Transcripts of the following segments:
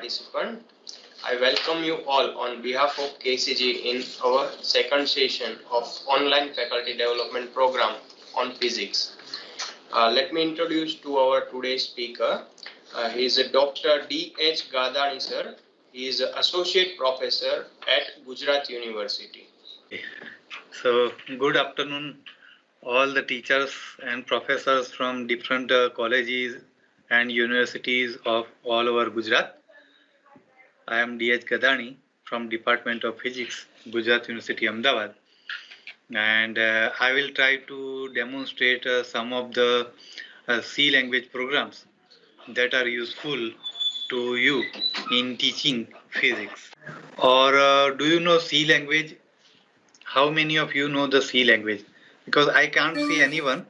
participant. I welcome you all on behalf of KCG in our second session of online faculty development program on physics. Let me introduce to our today's speaker. He is Dr. D.H. Gadani sir. He is Associate Professor at Gujarat University. So, good afternoon, all the teachers and professors from different colleges and universities of all over Gujarat. I am D.H. Gadani from Department of Physics, Gujarat University, Ahmedabad. And I will try to demonstrate some of the C language programs that are useful to you in teaching physics. Or do you know C language? How many of you know the C language? Because I can't see anyone,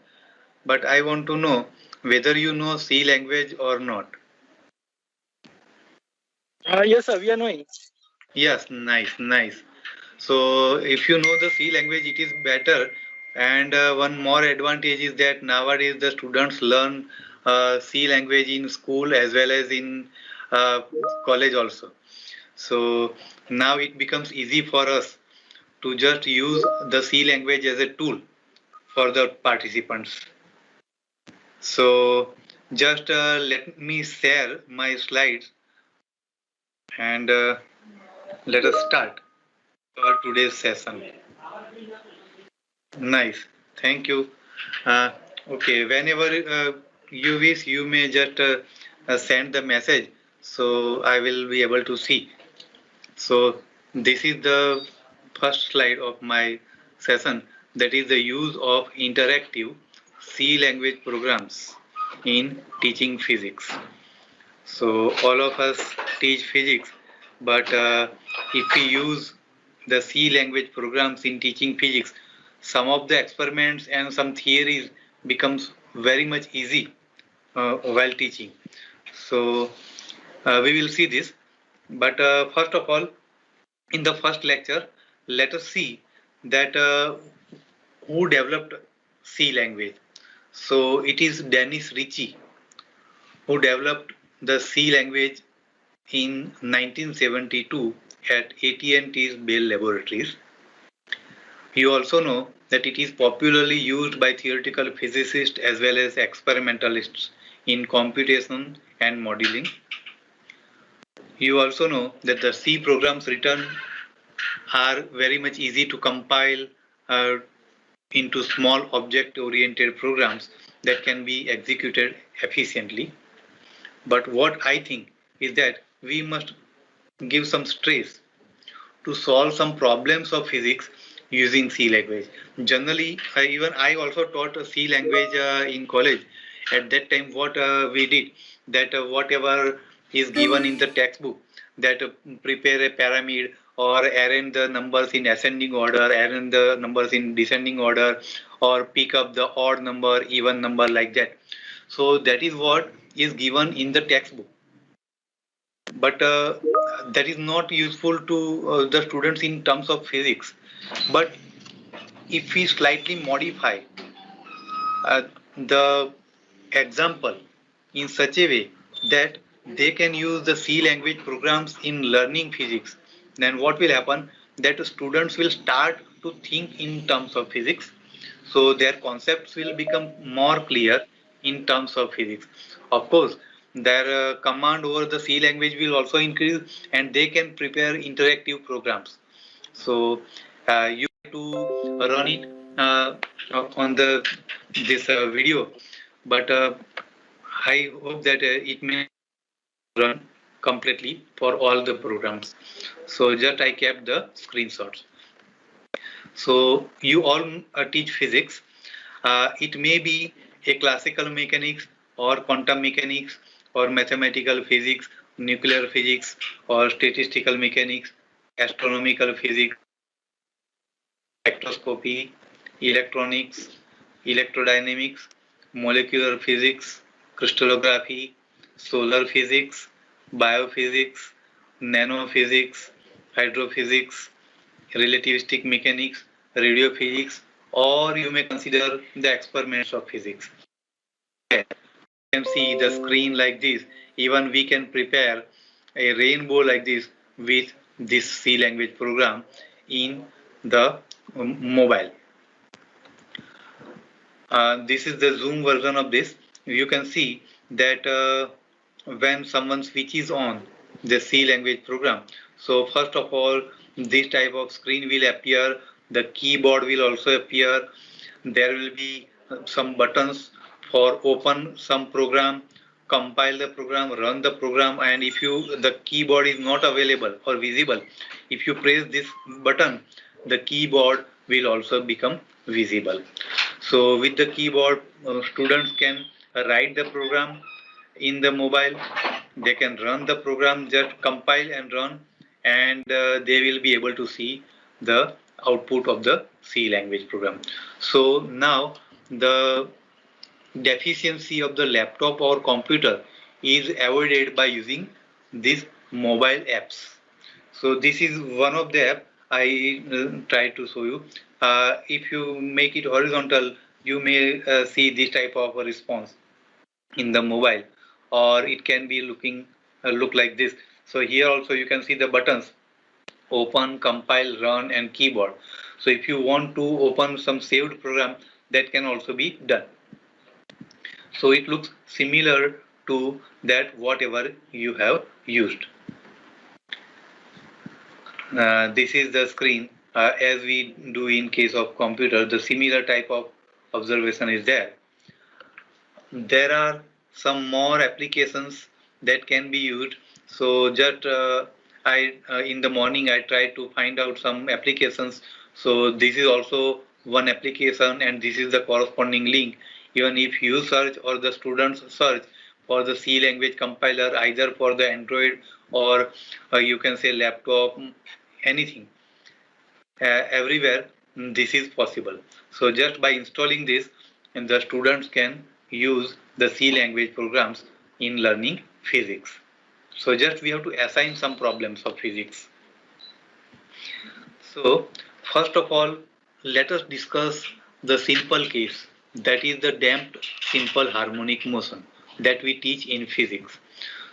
but I want to know whether you know C language or not. Yes, sir, we are knowing. Yes, nice. So if you know the C language, it is better. And one more advantage is that nowadays the students learn C language in school as well as in college also. So now it becomes easy for us to just use the C language as a tool for the participants. So just let me share my slides and let us start our today's session. Nice, thank you. Okay, whenever you wish, you may just send the message, so I will be able to see. So this is the first slide of my session, that is the use of interactive C language programs in teaching physics. So all of us teach physics, but if we use the C language programs in teaching physics, some of the experiments and some theories becomes very much easy while teaching. So we will see this. But first of all, in the first lecture, let us see that who developed C language. So it is Dennis Ritchie who developed the C language in 1972 at AT&T's Bell Laboratories. You also know that it is popularly used by theoretical physicists as well as experimentalists in computation and modeling. You also know that the C programs written are very much easy to compile into small object-oriented programs that can be executed efficiently. But what I think is that we must give some stress to solve some problems of physics using C language. Generally, even I also taught C language in college. At that time, what we did, that whatever is given in the textbook, that prepare a pyramid or arrange the numbers in ascending order, arrange the numbers in descending order, or pick up the odd number, even number, like that. So that is what is given in the textbook. But that is not useful to the students in terms of physics. But if we slightly modify the example in such a way that they can use the C language programs in learning physics, then what will happen? That students will start to think in terms of physics. So their concepts will become more clear in terms of physics. Of course, their command over the C language will also increase, and they can prepare interactive programs. So you have to run it on the this video, but I hope that it may run completely for all the programs. So just I kept the screenshots. So you all teach physics. It may be a classical mechanics or quantum mechanics or mathematical physics, nuclear physics or statistical mechanics, astronomical physics, spectroscopy, electronics, electrodynamics, molecular physics, crystallography, solar physics, biophysics, nanophysics, hydrophysics, relativistic mechanics, radio physics, or you may consider the experiments of physics. You can see the screen like this. Even we can prepare a rainbow like this with this C language program in the mobile. This is the zoom version of this. You can see that when someone switches on the C language program, so first of all, this type of screen will appear, the keyboard will also appear, there will be some buttons for open some program, compile the program, run the program, and if the keyboard is not available or visible, if you press this button, the keyboard will also become visible. So with the keyboard, students can write the program in the mobile, they can run the program, just compile and run, and they will be able to see the output of the C language program. So now the deficiency of the laptop or computer is avoided by using these mobile apps. So this is one of the app I try to show you. If you make it horizontal, you may see this type of a response in the mobile, or it can be look like this. So here also you can see the buttons: open, compile, run, and keyboard. So if you want to open some saved program, that can also be done. So it looks similar to that whatever you have used. This is the screen as we do in case of computer. The similar type of observation is there. There are some more applications that can be used. So just in the morning I try to find out some applications. So this is also one application, and this is the corresponding link. Even if you search or the students search for the C language compiler, either for the Android or you can say laptop, anything, everywhere this is possible. So just by installing this, and the students can use the C language programs in learning physics. So just we have to assign some problems of physics. So first of all, let us discuss the simple case, that is the damped simple harmonic motion that we teach in physics.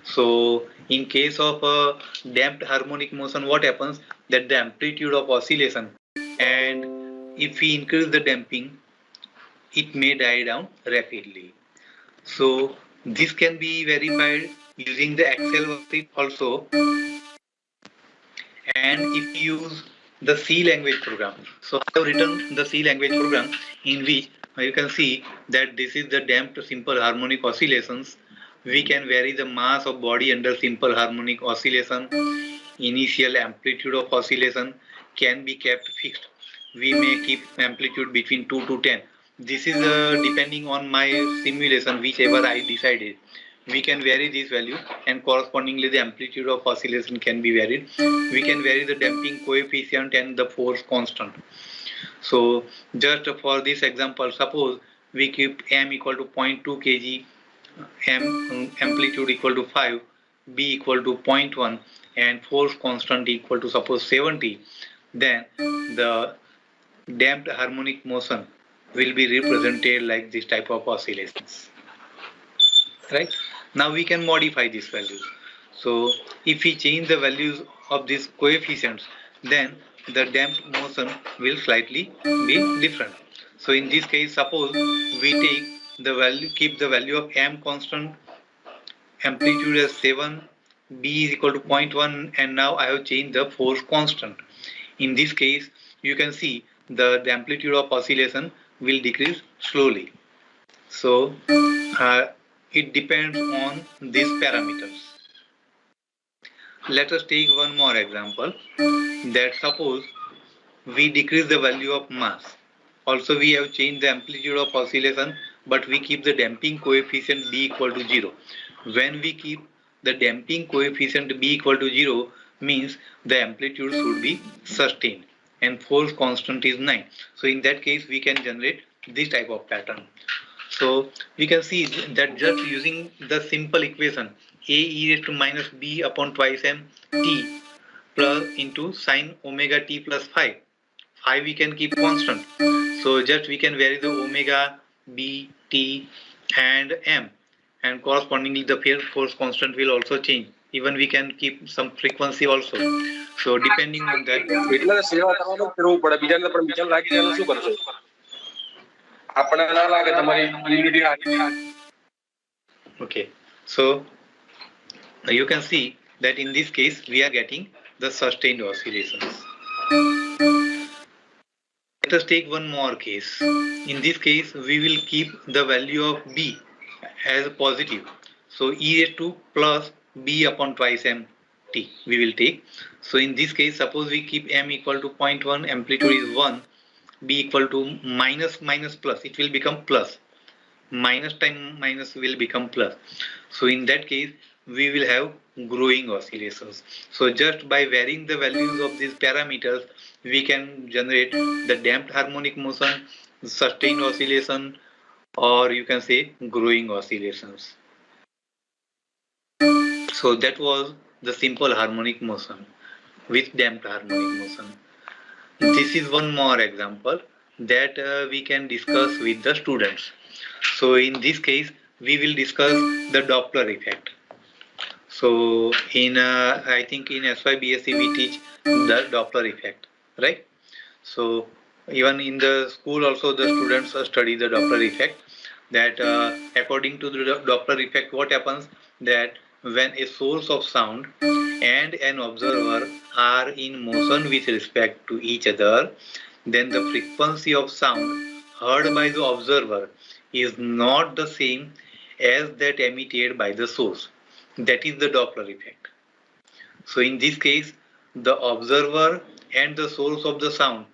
So in case of a damped harmonic motion, what happens, that the amplitude of oscillation, and if we increase the damping, it may die down rapidly. So this can be verified using the Excel worksheet also, and if we use the C language program. So I have written the C language program in which you can see that this is the damped simple harmonic oscillations. We can vary the mass of body under simple harmonic oscillation. Initial amplitude of oscillation can be kept fixed. We may keep amplitude between 2 to 10. This is depending on my simulation, whichever I decided. We can vary this value, and correspondingly the amplitude of oscillation can be varied. We can vary the damping coefficient and the force constant. So just for this example, suppose we keep m equal to 0.2 kg, amplitude equal to 5, b equal to 0.1, and force constant equal to suppose 70, then the damped harmonic motion will be represented like this type of oscillations, right? Now we can modify these values. So if we change the values of these coefficients, then the damped motion will slightly be different. So in this case, suppose we take the value, keep the value of m constant, amplitude as 7, b is equal to 0.1, and now I have changed the force constant. In this case, you can see the amplitude of oscillation will decrease slowly. So it depends on these parameters. Let us take one more example, that suppose we decrease the value of mass. Also we have changed the amplitude of oscillation, but we keep the damping coefficient b equal to 0. When we keep the damping coefficient b equal to 0, means the amplitude should be sustained and force constant is 9. So in that case we can generate this type of pattern. So we can see that just using the simple equation a e raised to minus b upon twice m t plus into sine omega t plus 5. 5 we can keep constant. So just we can vary the omega, b, t and m, and correspondingly the force constant will also change even we can keep some frequency also. So depending on that. એટલે સેવા કરવાનું કરવું પડે બીજાને પણ બીજાને લાગી જાય શું કરશો આપણે ના લાગે તમારી unity Okay, so you can see that in this case we are getting the sustained oscillations. Let us take one more case. In this case we will keep the value of b as positive. So e raised to plus b upon twice m t we will take. So in this case suppose we keep m equal to 0.1, amplitude is 1, b equal to minus minus plus, it will become plus. Minus time minus will become plus. So in that case we will have growing oscillations. So just by varying the values of these parameters we can generate the damped harmonic motion, sustained oscillation, or you can say growing oscillations. So that was the simple harmonic motion with damped harmonic motion. This is one more example that we can discuss with the students. So in this case we will discuss the Doppler effect. So in I think in SYBSc we teach the Doppler effect, right? So even in the school also the students study the Doppler effect, that according to the Doppler effect what happens, that when a source of sound and an observer are in motion with respect to each other, then the frequency of sound heard by the observer is not the same as that emitted by the source. That is the Doppler effect. So in this case the observer and the source of the sound,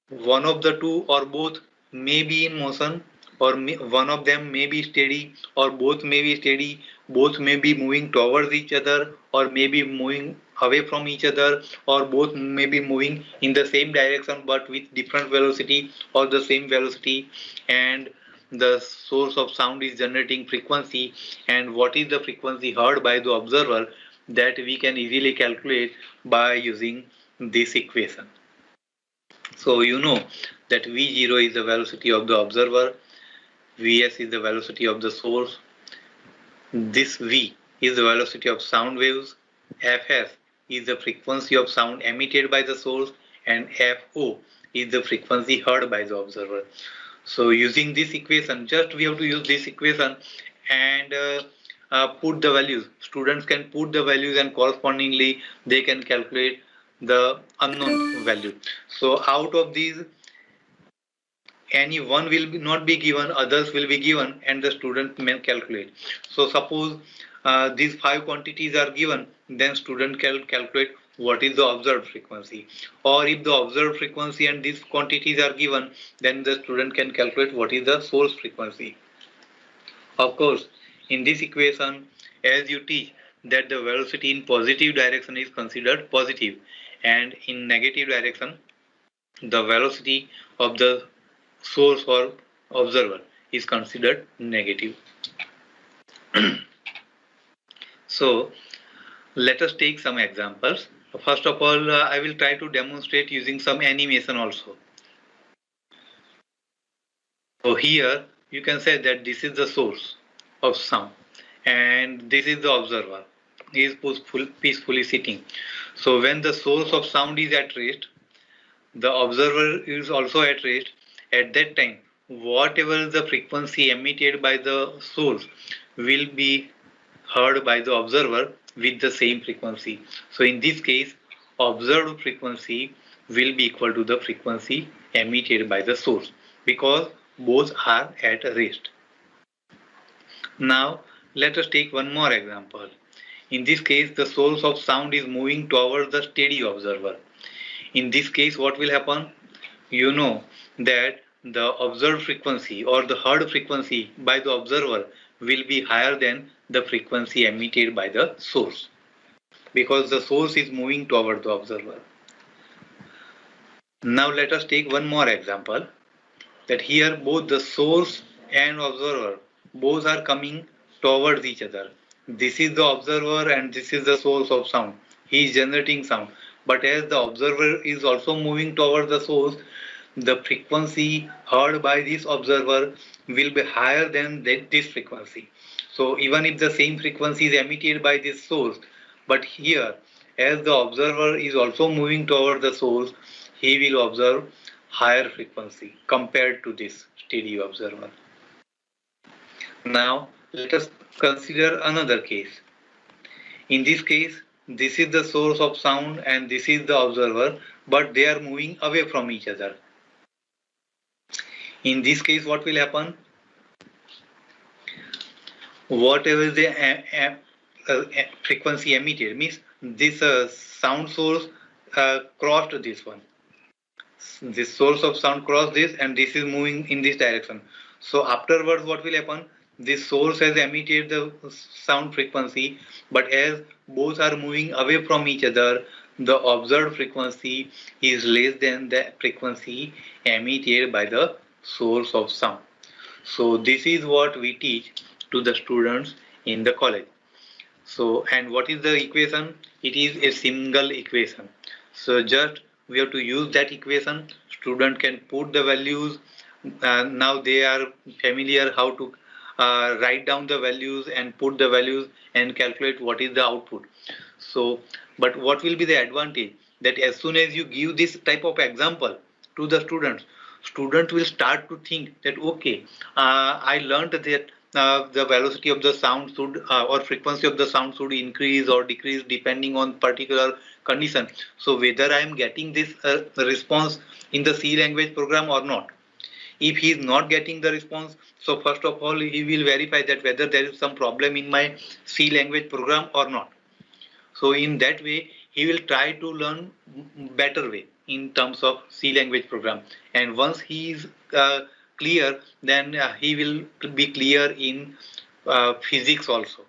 one of the two or both may be in motion, or one of them may be steady, or both may be steady, both may be moving towards each other, or may be moving away from each other, or both may be moving in the same direction but with different velocity or the same velocity, and the source of sound is generating frequency, and what is the frequency heard by the observer, that we can easily calculate by using this equation. So you know that v0 is the velocity of the observer, vs is the velocity of the source, this v is the velocity of sound waves, fs is the frequency of sound emitted by the source, and fo is the frequency heard by the observer. So using this equation, just we have to use this equation and put the values. Students can put the values and correspondingly they can calculate the unknown value. So out of these any one will not be given, others will be given, and the student may calculate. So suppose these 5 quantities are given, then student can calculate what is the observed frequency, or if the observed frequency and these quantities are given, then the student can calculate what is the source frequency. Of course in this equation, as you teach, that the velocity in positive direction is considered positive, and in negative direction the velocity of the source or observer is considered negative. So let us take some examples. First of all, I will try to demonstrate using some animation also. So here you can say that this is the source of sound and this is the observer. He is peacefully sitting. So when the source of sound is at rest, the observer is also at rest. At that time, whatever the frequency emitted by the source will be heard by the observer with the same frequency. So in this case, observed frequency will be equal to the frequency emitted by the source, because both are at rest. Now let us take one more example. In this case, the source of sound is moving towards the steady observer. In this case, what will happen? You know that the observed frequency or the heard frequency by the observer will be higher than the frequency emitted by the source, because the source is moving toward the observer. Now let us take one more example, that here both the source and observer both are coming towards each other. This is the observer and this is the source of sound. He is generating sound, but as the observer is also moving towards the source, the frequency heard by this observer will be higher than this frequency. So even if the same frequency is emitted by this source, But here, as the observer is also moving toward the source, he will observe higher frequency compared to this steady observer. Now, let us consider another case. In this case, this is the source of sound and this is the observer, but they are moving away from each other. In this case, what will happen? Whatever the frequency emitted means this sound source crossed this one. This source of sound crossed this and this is moving in this direction. So afterwards, what will happen? This source has emitted the sound frequency, but as both are moving away from each other, the observed frequency is less than the frequency emitted by the source of sound. So this is what we teach to the students in the college. So, and what is the equation? It is a single equation. So just we have to use that equation. Student can put the values. Now they are familiar how to write down the values and put the values and calculate what is the output. So, but what will be the advantage? That as soon as you give this type of example to the students, student will start to think that okay, I learned that the velocity of the sound should or frequency of the sound should increase or decrease depending on particular condition. So whether I am getting this response in the C language program or not. If he is not getting the response, so first of all he will verify that whether there is some problem in my C language program or not. So in that way he will try to learn better way in terms of C language program, and once he is clear, then he will be clear in physics also.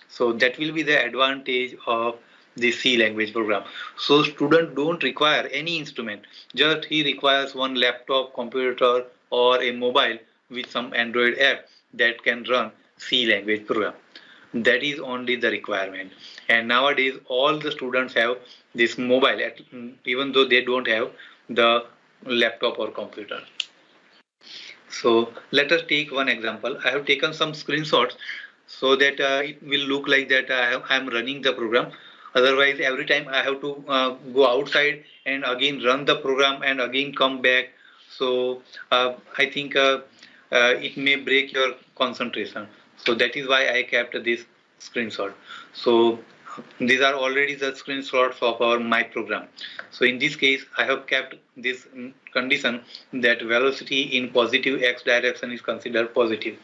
So that will be the advantage of the C language program. So student don't require any instrument, just he requires one laptop, computer or a mobile with some Android app that can run C language program. That is only the requirement. And nowadays all the students have this mobile, even though they don't have the laptop or computer. So let us take one example. I have taken some screenshots so that it will look like that I am running the program. Otherwise, every time I have to go outside and again run the program and again come back. So I think it may break your concentration. So that is why I kept this screenshot. So these are already the screenshots of our my program. So in this case, I have kept this condition that velocity in positive x direction is considered positive.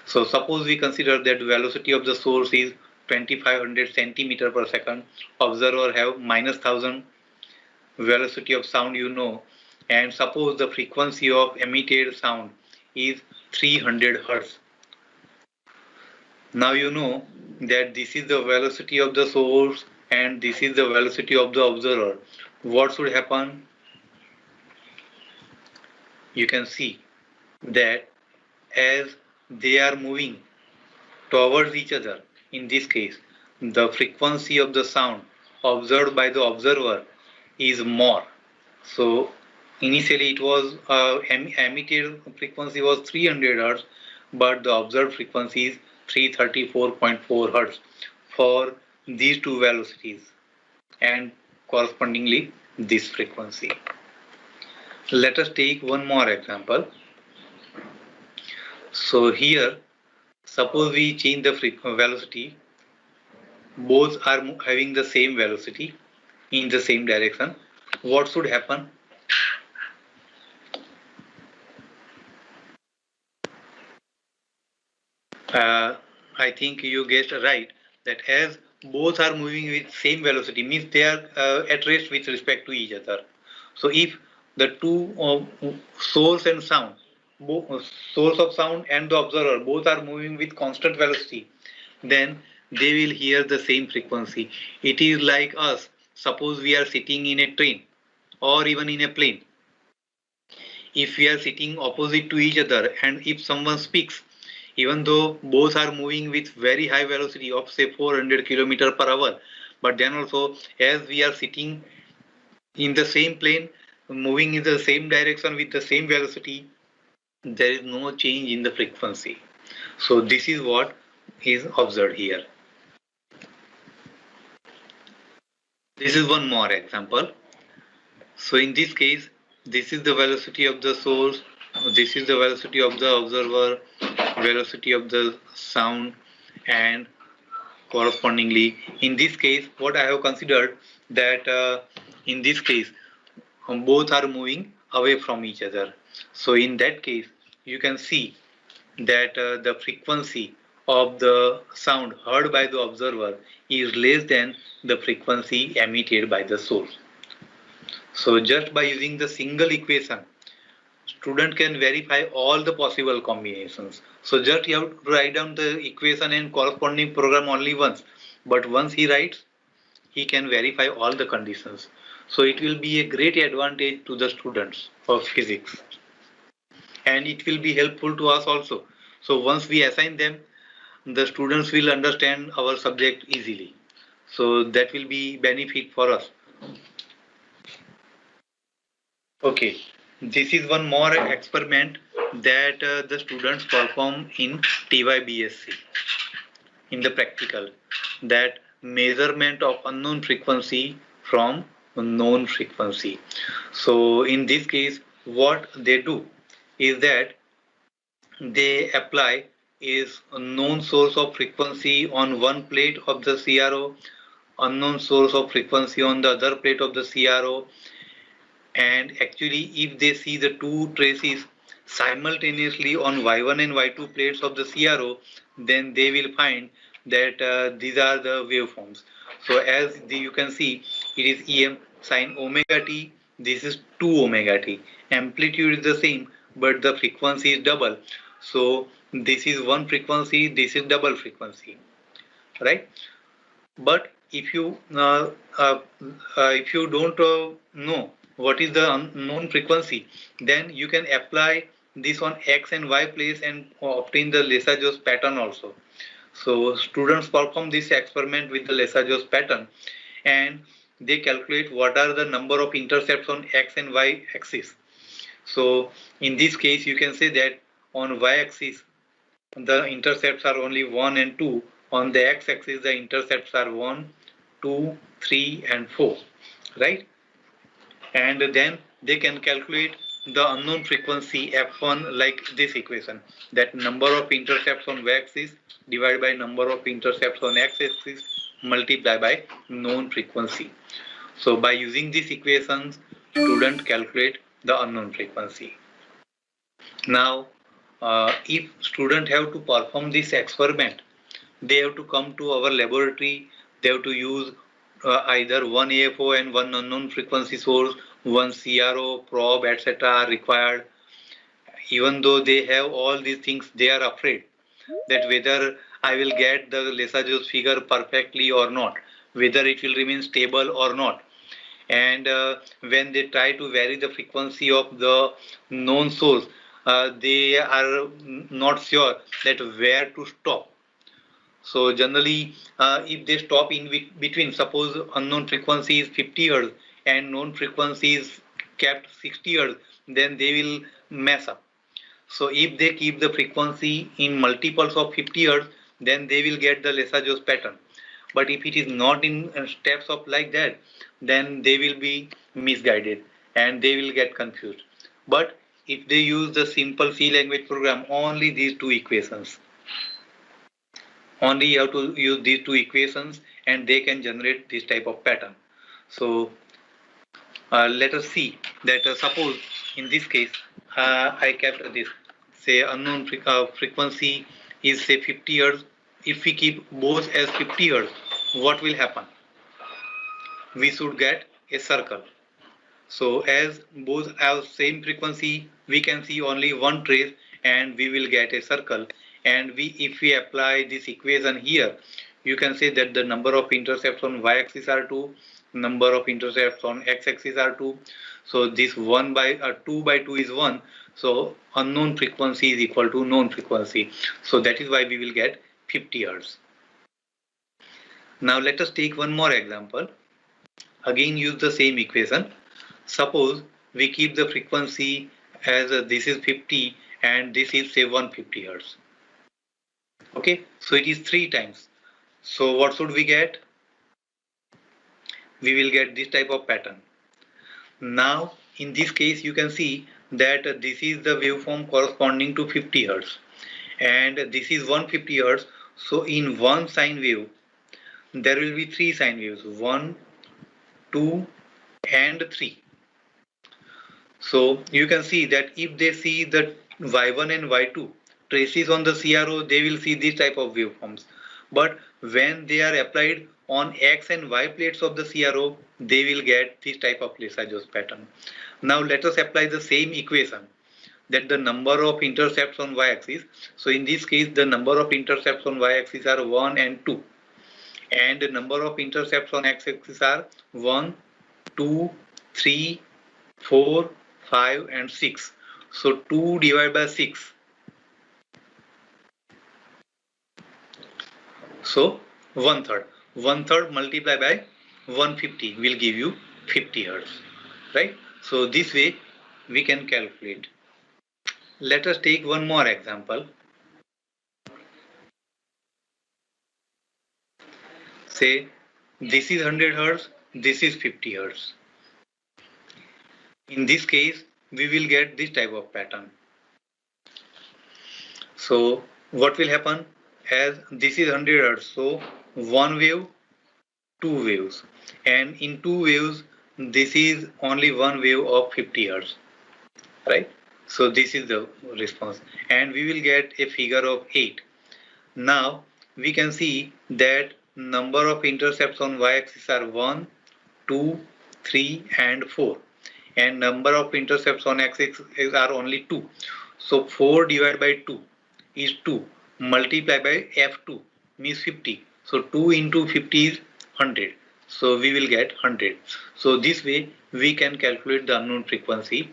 So suppose we consider that velocity of the source is 2500 centimeter per second. Observer have minus 1000 velocity of sound, you know, and suppose the frequency of emitted sound is 300 hertz. Now you know that this is the velocity of the source and this is the velocity of the observer. What should happen? You can see that as they are moving towards each other, in this case, the frequency of the sound observed by the observer is more. So initially it was emitted frequency was 300 hertz, but the observed frequency is 334.4 hertz for these two velocities and correspondingly this frequency. Let us take one more example. So here, suppose we change the velocity, both are having the same velocity in the same direction. What should happen? I think you guessed right that as both are moving with same velocity means they are at rest with respect to each other. So if the two source and sound, source of sound and the observer both are moving with constant velocity, then they will hear the same frequency. It is like us. Suppose we are sitting in a train or even in a plane. If we are sitting opposite to each other and if someone speaks, even though both are moving with very high velocity of say 400 km per hour, but then also as we are sitting in the same plane, moving in the same direction with the same velocity, there is no change in the frequency. So this is what is observed here. This is one more example. So in this case, this is the velocity of the source, this is the velocity of the observer, velocity of the sound, and correspondingly, in this case, what I have considered that in this case, both are moving away from each other. So in that case, you can see that the frequency of the sound heard by the observer is less than the frequency emitted by the source. So just by using the single equation, student can verify all the possible combinations. So just you have to write down the equation and corresponding program only once. But once he writes, he can verify all the conditions. So it will be a great advantage to the students of physics. And it will be helpful to us also. So once we assign them, the students will understand our subject easily. So that will be benefit for us. Okay, this is one more experiment that the students perform in TYBSC in the practical, that measurement of unknown frequency from known frequency. So in this case, what they do is that they apply is a known source of frequency on one plate of the CRO, unknown source of frequency on the other plate of the CRO, and actually if they see the two traces simultaneously on Y1 and Y2 plates of the CRO, then they will find that these are the waveforms. So as you can see, it is EM sin omega t, this is 2 omega t. Amplitude is the same, but the frequency is double. So this is one frequency, this is double frequency, right? But if you don't know what is the unknown frequency, then you can apply this on X and Y plates and obtain the Lissajous pattern also. So students perform this experiment with the Lissajous pattern, and they calculate what are the number of intercepts on X and Y axis. So in this case, you can say that on Y axis the intercepts are only 1 and 2. On the x-axis, the intercepts are 1, 2, 3, and 4, right? And then they can calculate the unknown frequency f1 like this equation, that number of intercepts on y-axis divided by number of intercepts on x-axis multiplied by known frequency. So by using these equations, student calculate the unknown frequency. Now, if student have to perform this experiment, they have to come to our laboratory, they have to use either one AFO and one unknown frequency source, one CRO, probe, etc. are required. Even though they have all these things, they are afraid that whether I will get the Lissajous figure perfectly or not, whether it will remain stable or not. And when they try to vary the frequency of the known source, they are not sure that where to stop. So generally, if they stop in between, suppose unknown frequency is 50 Hz and known frequency is kept 60 Hz, then they will mess up. So if they keep the frequency in multiples of 50 Hz, then they will get the Lissajous pattern. But if it is not in steps of like that, then they will be misguided and they will get confused. But if they use the simple C language program, only these two equations, only you have to use these two equations and they can generate this type of pattern. So let us see that suppose in this case I kept this, say unknown frequency is say 50 Hz. If we keep both as 50 Hz, what will happen? We should get a circle. So as both have same frequency, we can see only one trace and we will get a circle. And if we apply this equation here, you can say that the number of intercepts on y-axis are 2, number of intercepts on x-axis are 2. So this 2 by 2 is 1. So unknown frequency is equal to known frequency. So that is why we will get 50 Hz. Now let us take one more example. Again use the same equation. Suppose we keep the frequency as this is 50 and this is say 150 Hz. Okay, so it is 3 times. So what should we get? we will get this type of pattern. Now in this case you can see that this is the waveform corresponding to 50 Hz and this is 150 Hz. So in one sine wave there will be three sine waves, 1, 2 and 3. So you can see that if they see the Y1 and Y2 traces on the CRO, they will see this type of waveforms. But when they are applied on X and Y plates of the CRO, they will get this type of Lissajous pattern. Now let us apply the same equation, that the number of intercepts on Y-axis. So in this case, the number of intercepts on Y-axis are 1 and 2. And the number of intercepts on X-axis are 1, 2, 3, 4, 5 and 6. So 2 divided by 6. So 1/3. 1/3 multiplied by 150 will give you 50 Hz. Right? So this way we can calculate. Let us take one more example. Say this is 100 Hz, this is 50 Hz. In this case, we will get this type of pattern. So what will happen, as this is 100 Hz, so one wave, two waves, and in two waves this is only one wave of 50 Hz, right? So this is the response and we will get a figure of 8. Now we can see that number of intercepts on y-axis are 1, 2, 3 and 4 and number of intercepts on x-axis are only 2. So 4 divided by 2 is 2 multiplied by f2 means 50. So 2 into 50 is 100. So we will get 100. So this way we can calculate the unknown frequency.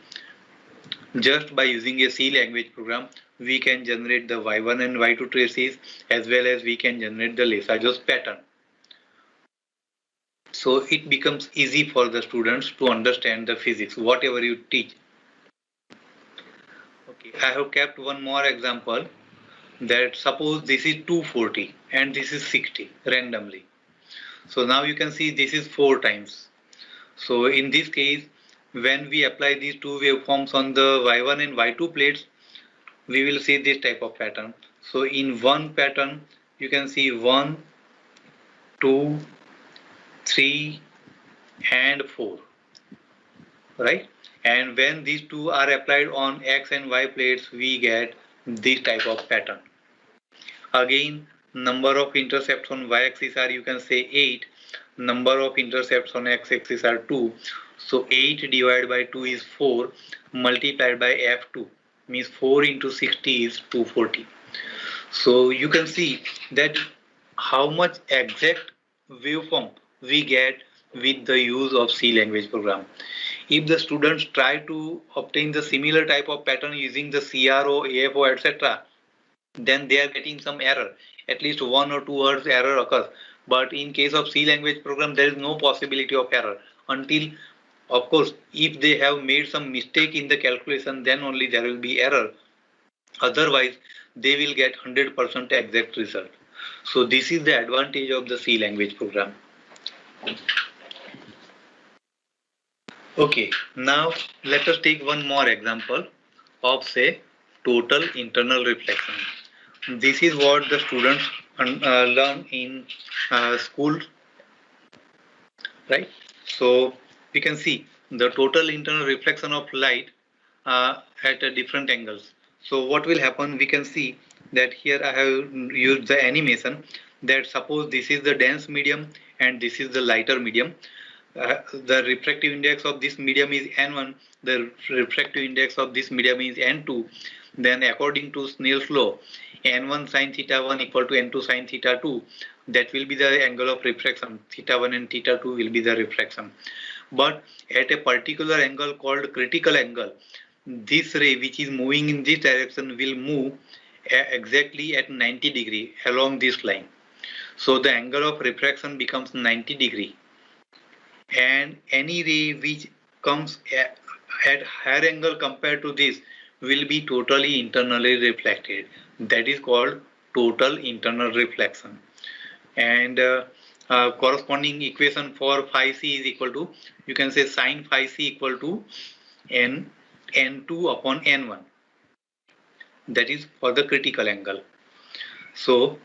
Just by using a C language program, we can generate the Y1 and Y2 traces as well as we can generate the Lissajous pattern. So it becomes easy for the students to understand the physics, whatever you teach. Okay, I have kept one more example, that suppose this is 240 and this is 60 randomly. So now you can see this is 4 times. So in this case, when we apply these two waveforms on the Y1 and Y2 plates, we will see this type of pattern. So in one pattern, you can see 1, 2, 3 and 4, right? And when these two are applied on X and Y plates, we get this type of pattern. Again, number of intercepts on Y-axis are, you can say 8, number of intercepts on X-axis are 2. So 8 divided by 2 is 4 multiplied by f2 means 4 into 60 is 240. So you can see that how much exact waveform we get with the use of C language program. If the students try to obtain the similar type of pattern using the CRO, AFO, etc., then they are getting some error. At least 1 or 2 Hz error occurs. But in case of C language program, there is no possibility of error until, of course, if they have made some mistake in the calculation, then only there will be error. Otherwise, they will get 100% exact result. So this is the advantage of the C language program. Okay, now let us take one more example of, say, total internal reflection. This is what the students learn in school, right? So we can see the total internal reflection of light at different angles. So what will happen, we can see that here I have used the animation, that suppose this is the dense medium and this is the lighter medium. The refractive index of this medium is N1, the refractive index of this medium is N2. Then according to Snell's law, N1 sin theta 1 equal to N2 sin theta 2. That will be the angle of refraction. Theta 1 and theta 2 will be the refraction. But at a particular angle called critical angle, this ray which is moving in this direction will move exactly at 90 degree along this line. So the angle of refraction becomes 90 degree. And any ray which comes at higher angle compared to this will be totally internally reflected. That is called total internal reflection. And corresponding equation for phi c is equal to, you can say sin phi c equal to n2 upon n1. That is for the critical angle. So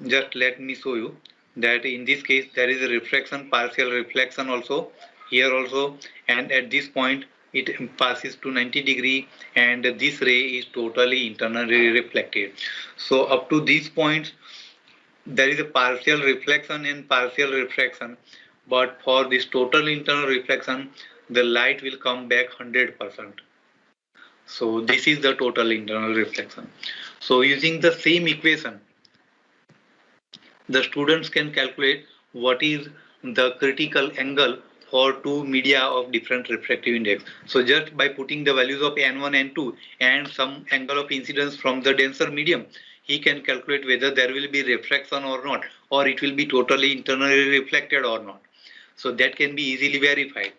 just let me show you that in this case there is a reflection, partial reflection also here also, and at this point it passes to 90 degree and this ray is totally internally reflected. So up to these points there is a partial reflection and partial refraction, but for this total internal reflection the light will come back 100%. So this is the total internal reflection. So using the same equation, the students can calculate what is the critical angle for two media of different refractive index. So just by putting the values of n1, n2 and some angle of incidence from the denser medium, he can calculate whether there will be refraction or not, or it will be totally internally reflected or not. So that can be easily verified.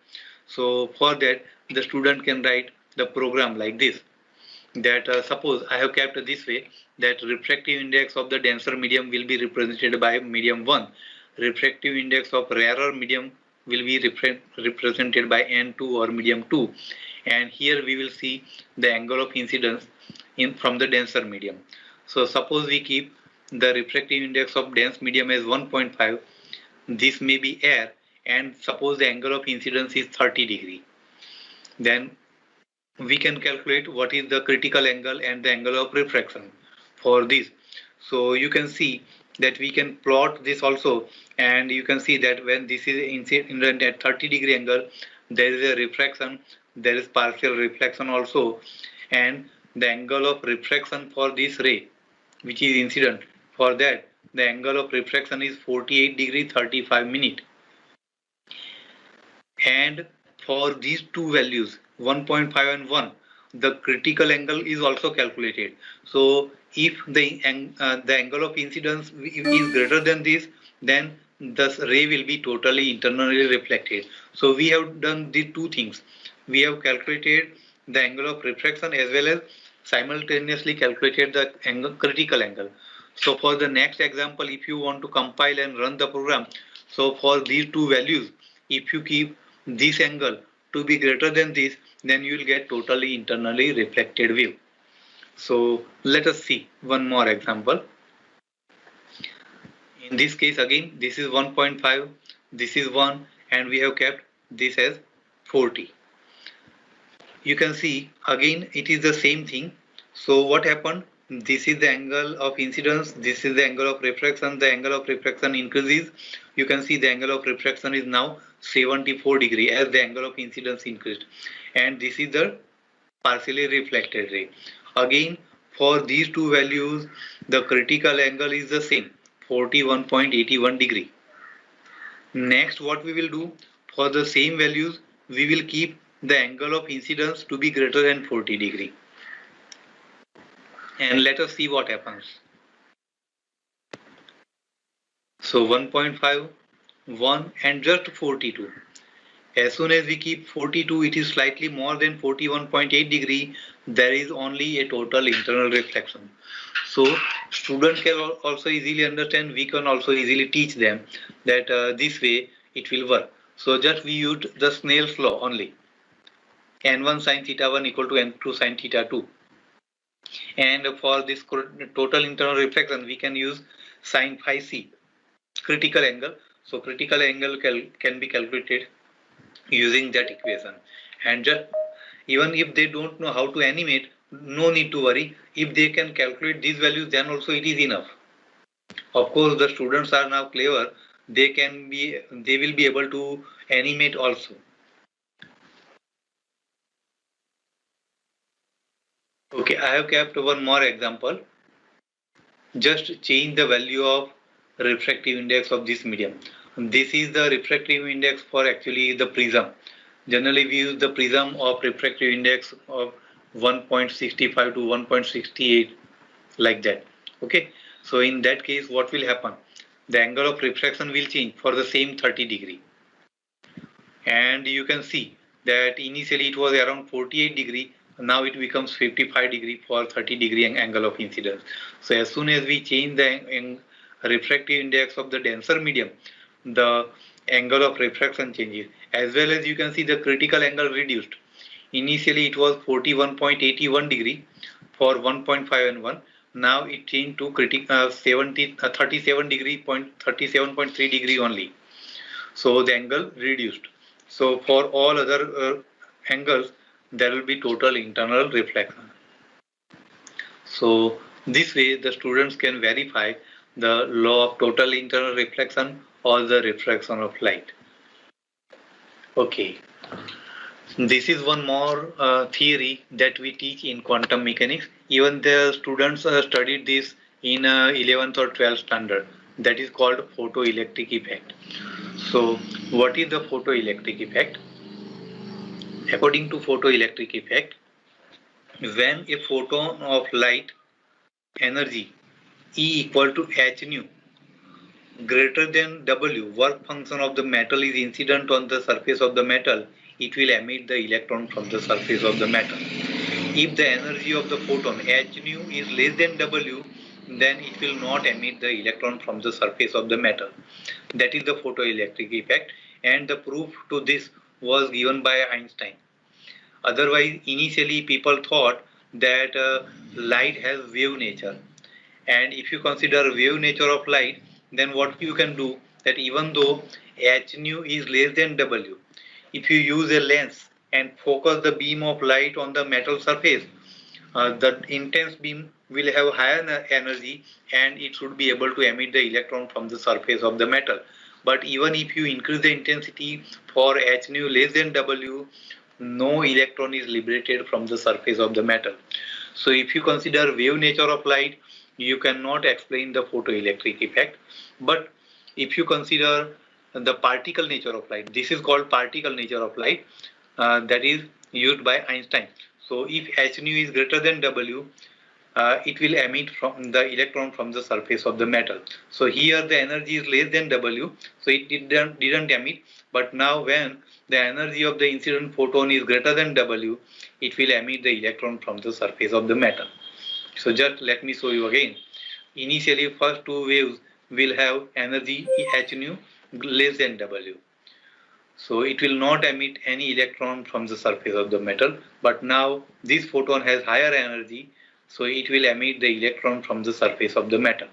So for that the student can write the program like this, that suppose I have kept this way, that refractive index of the denser medium will be represented by medium 1, refractive index of rarer medium will be represented by n2 or medium 2, and here we will see the angle of incidence from the denser medium. So suppose we keep the refractive index of dense medium as 1.5, this may be air, and suppose the angle of incidence is 30 degree, then we can calculate what is the critical angle and the angle of refraction for this. So you can see that we can plot this also, and you can see that when this is incident at 30 degree angle, there is a refraction, there is partial reflection also, and the angle of refraction for this ray which is incident, for that the angle of refraction is 48 degree 35 minute. And for these two values 1.5 and 1, the critical angle is also calculated. So if the angle of incidence is greater than this, then the ray will be totally internally reflected. So we have done the two things. We have calculated the angle of refraction as well as simultaneously calculated the critical angle. So for the next example, if you want to compile and run the program, so for these two values, if you keep this angle to be greater than this, then you will get totally internally reflected view. So let us see one more example. In this case again, this is 1.5, this is 1, and we have kept this as 40. You can see again it is the same thing. So what happened? This is the angle of incidence, this is the angle of refraction. The angle of refraction increases. You can see the angle of refraction is now 74 degree as the angle of incidence increased, and this is the partially reflected ray. Again for these two values the critical angle is the same, 41.81 degree. Next what we will do, for the same values we will keep the angle of incidence to be greater than 40 degree, and let us see what happens. So 1.5, 1 and just 42. As soon as we keep 42, it is slightly more than 41.8 degree. There is only a total internal reflection. So students can also easily understand, we can also easily teach them that this way it will work. So just we use the Snell's law only. N1 sin theta 1 equal to N2 sin theta 2. And for this total internal reflection, we can use sin phi c, critical angle. So critical angle can be calculated using that equation. And just even if they don't know how to animate, no need to worry. If they can calculate these values, then also it is enough. Of course, the students are now clever. They will be able to animate also. Okay, I have kept one more example. Just change the value of refractive index of this medium. This is the refractive index for actually the prism. Generally we use the prism of refractive index of 1.65 to 1.68, like that. Okay, so in that case what will happen? The angle of refraction will change for the same 30 degree. And you can see that initially it was around 48 degree. Now it becomes 55 degree for 30 degree angle of incidence. So as soon as we change the refractive index of the denser medium, the angle of refraction changes, as well as you can see the critical angle reduced. Initially it was 41.81 degree for 1.5 and 1. Now it changed to 37 degree 37.3 degree only. So the angle reduced. So for all other angles, there will be total internal reflection. So this way the students can verify the law of total internal reflection or the refraction of light. Okay. This is one more theory that we teach in quantum mechanics. Even the students studied this in 11th or 12th standard. That is called photoelectric effect. So what is the photoelectric effect? According to photoelectric effect, when a photon of light energy E equal to h nu greater than W, work function of the metal, is incident on the surface of the metal, it will emit the electron from the surface of the metal. If the energy of the photon h nu is less than W, then it will not emit the electron from the surface of the metal. That is the photoelectric effect, and the proof to this was given by Einstein. Otherwise, initially people thought that light has wave nature, and if you consider wave nature of light, then what you can do, that even though h nu is less than W, if you use a lens and focus the beam of light on the metal surface, the intense beam will have higher energy and it should be able to emit the electron from the surface of the metal. But even if you increase the intensity for h nu less than W, no electron is liberated from the surface of the metal. So if you consider wave nature of light, you cannot explain the photoelectric effect. But if you consider the particle nature of light, this is called particle nature of light, that is used by Einstein. So if h nu is greater than W, it will emit from the electron from the surface of the metal. So here the energy is less than W, so it didn't emit. But now when the energy of the incident photon is greater than W, it will emit the electron from the surface of the metal. So just let me show you again. Initially first two waves will have energy h nu less than W. So it will not emit any electron from the surface of the metal. But now this photon has higher energy, so it will emit the electron from the surface of the metal.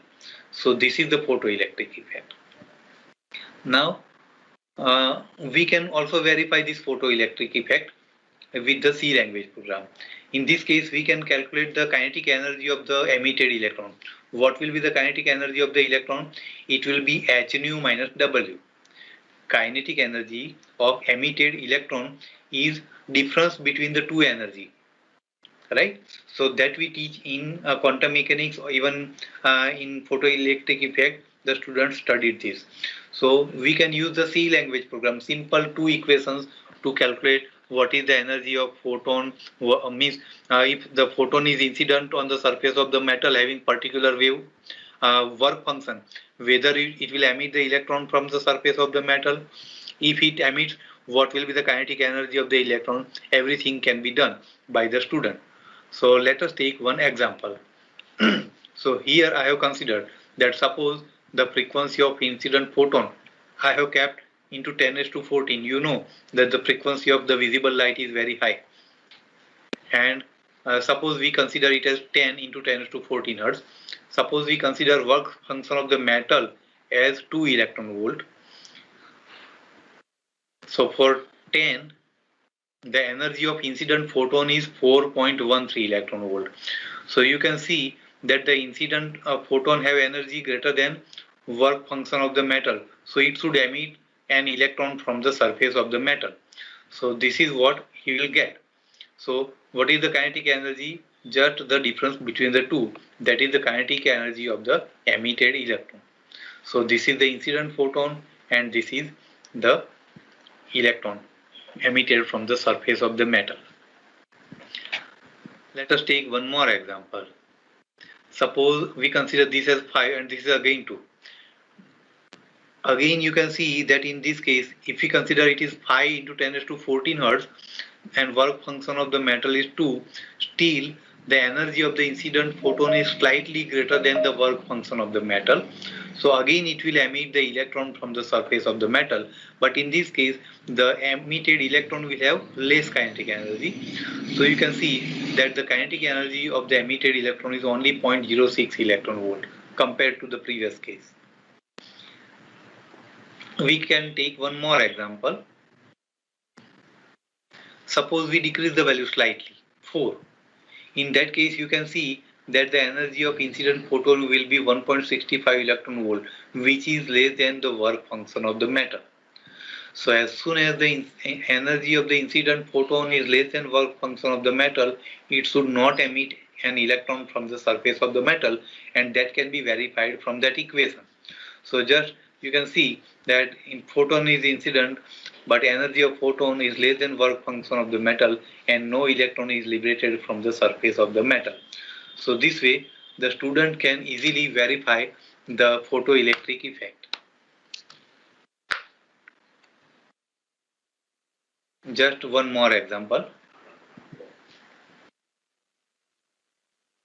So this is the photoelectric effect. Now we can also verify this photoelectric effect with the C language program. In this case, we can calculate the kinetic energy of the emitted electron. What will be the kinetic energy of the electron? It will be h nu minus W. Kinetic energy of emitted electron is difference between the two energy, right? So that we teach in quantum mechanics, or even in photoelectric effect, the students studied this. So we can use the C language program, simple two equations to calculate what is the energy of photon. Means if the photon is incident on the surface of the metal having particular wave work function, whether it will emit the electron from the surface of the metal. If it emits, what will be the kinetic energy of the electron? Everything can be done by the student. So let us take one example. So here I have considered that suppose the frequency of incident photon I have kept into 10⁻14. You know that the frequency of the visible light is very high, and suppose we consider it as 10 into 10⁻14 Hertz. Suppose we consider work function of the metal as 2 electron volt. So for 10, the energy of incident photon is 4.13 electron volt. So you can see that the incident photon have energy greater than work function of the metal. So it should emit an electron from the surface of the metal. So this is what he will get. So what is the kinetic energy? Just the difference between the two, that is the kinetic energy of the emitted electron. So this is the incident photon and this is the electron emitted from the surface of the metal. Let us take one more example. Suppose we consider this as 5 and this is again 2. Again you can see that in this case, if we consider it is 5 into 10⁻14 Hertz and work function of the metal is 2, still the energy of the incident photon is slightly greater than the work function of the metal. So again it will emit the electron from the surface of the metal, but in this case the emitted electron will have less kinetic energy. So you can see that the kinetic energy of the emitted electron is only 0.06 electron volt compared to the previous case. We can take one more example. Suppose we decrease the value slightly, 4. In that case, you can see that the energy of incident photon will be 1.65 electron volt, which is less than the work function of the metal. So as soon as the energy of the incident photon is less than work function of the metal, it should not emit an electron from the surface of the metal, and that can be verified from that equation. So just you can see that in photon is incident, but energy of photon is less than work function of the metal, and no electron is liberated from the surface of the metal. So this way the student can easily verify the photoelectric effect. Just one more example.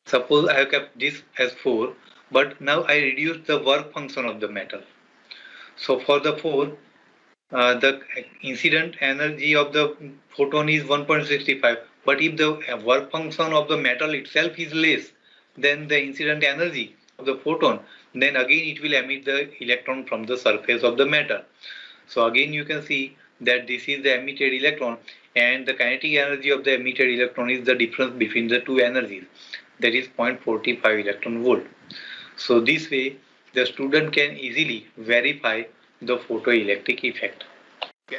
Suppose I have kept this as 4, but now I reduce the work function of the metal. So for the 4, the incident energy of the photon is 1.65, but if the work function of the metal itself is less than the incident energy of the photon, then again it will emit the electron from the surface of the metal. So again you can see that this is the emitted electron, and the kinetic energy of the emitted electron is the difference between the two energies, that is 0.45 electron volt. So this way the student can easily verify the photoelectric effect.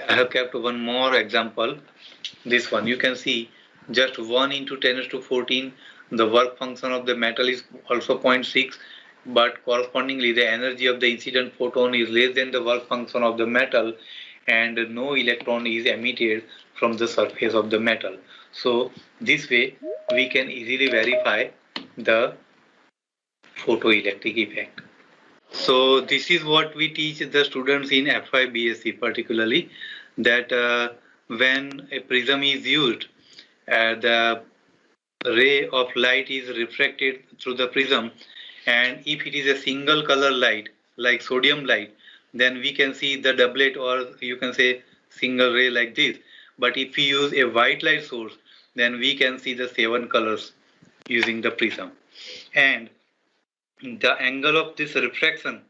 I have kept one more example. This one you can see just 1 into 10 raised to 14. The work function of the metal is also 0.6, but correspondingly the energy of the incident photon is less than the work function of the metal, and no electron is emitted from the surface of the metal. So this way we can easily verify the photoelectric effect. So this is what we teach the students in FY BSc particularly, that when a prism is used, the ray of light is refracted through the prism, and if it is a single color light like sodium light, then we can see the doublet, or you can say single ray like this. But if we use a white light source, then we can see the 7 colors using the prism. And the angle of this refraction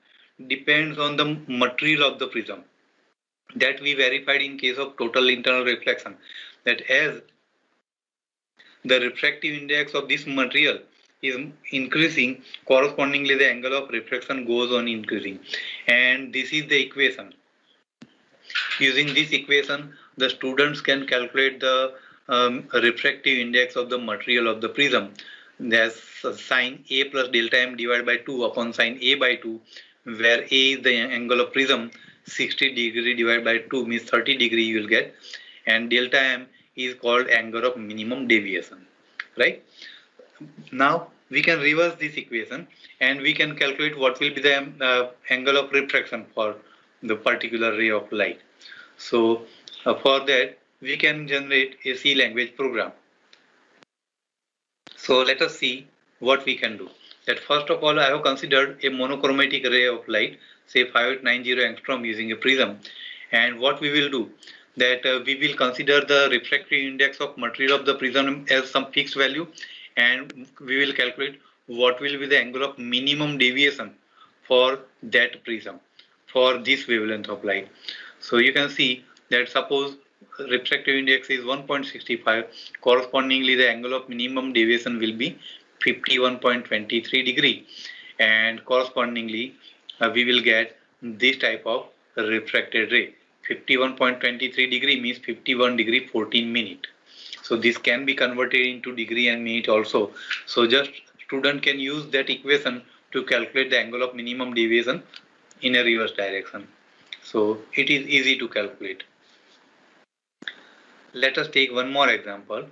depends on the material of the prism. That we verified in case of total internal reflection, that as the refractive index of this material is increasing, correspondingly the angle of refraction goes on increasing. And this is the equation. Using this equation, the students can calculate the refractive index of the material of the prism. There's sine A plus delta m divided by 2 upon sine A by 2, where A is the angle of prism, 60 degree divided by 2 means 30 degree you will get, and delta m is called angle of minimum deviation, right? Now we can reverse this equation and we can calculate what will be the angle of refraction for the particular ray of light. So for that we can generate a C language program. So let us see what we can do. That first of all, I have considered a monochromatic ray of light, say 5890 angstrom using a prism. And what we will do, that we will consider the refractive index of material of the prism as some fixed value, and we will calculate what will be the angle of minimum deviation for that prism for this wavelength of light. So you can see that suppose refractive index is 1.65, correspondingly the angle of minimum deviation will be 51.23 degree, and correspondingly we will get this type of refracted ray. 51.23 degree means 51 degree 14 minute. So this can be converted into degree and minute also. So just student can use that equation to calculate the angle of minimum deviation in a reverse direction. So it is easy to calculate. Let us take one more example.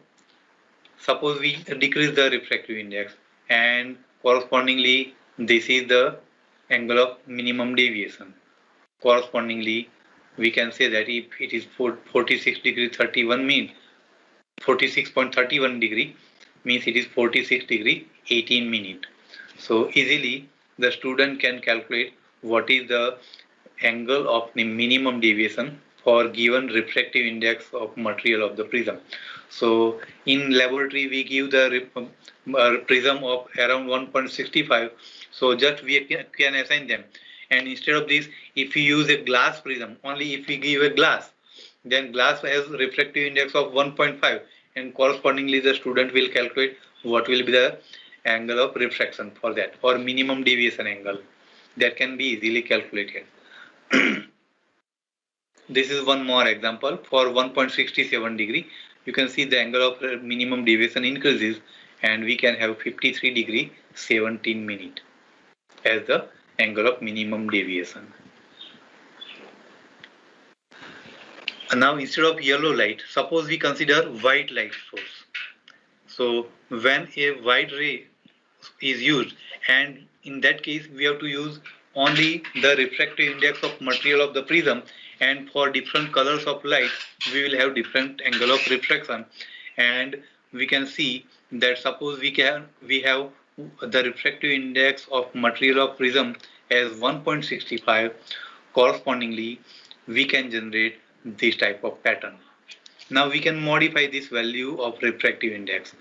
Suppose we decrease the refractive index, and correspondingly this is the angle of minimum deviation. Correspondingly we can say that if it is 46 degree 31 mean 46.31 degree, means it is 46 degree 18 minute. So easily the student can calculate what is the angle of the minimum deviation for given refractive index of material of the prism. So in laboratory we give the prism of around 1.65. So just we can assign them, and instead of this, if we use a glass prism, only if we give a glass, then glass has refractive index of 1.5, and correspondingly the student will calculate what will be the angle of refraction for that, or minimum deviation angle, that can be easily calculated. This is one more example. For 1.67 degree, you can see the angle of minimum deviation increases, and we can have 53 degree 17 minute as the angle of minimum deviation. And now instead of yellow light, suppose we consider white light source. So when a white ray is used, and in that case we have to use only the refractive index of material of the prism, and for different colors of light we will have different angle of refraction. And we can see that suppose we have the refractive index of material of prism as 1.65, correspondingly we can generate this type of pattern. Now we can modify this value of refractive index.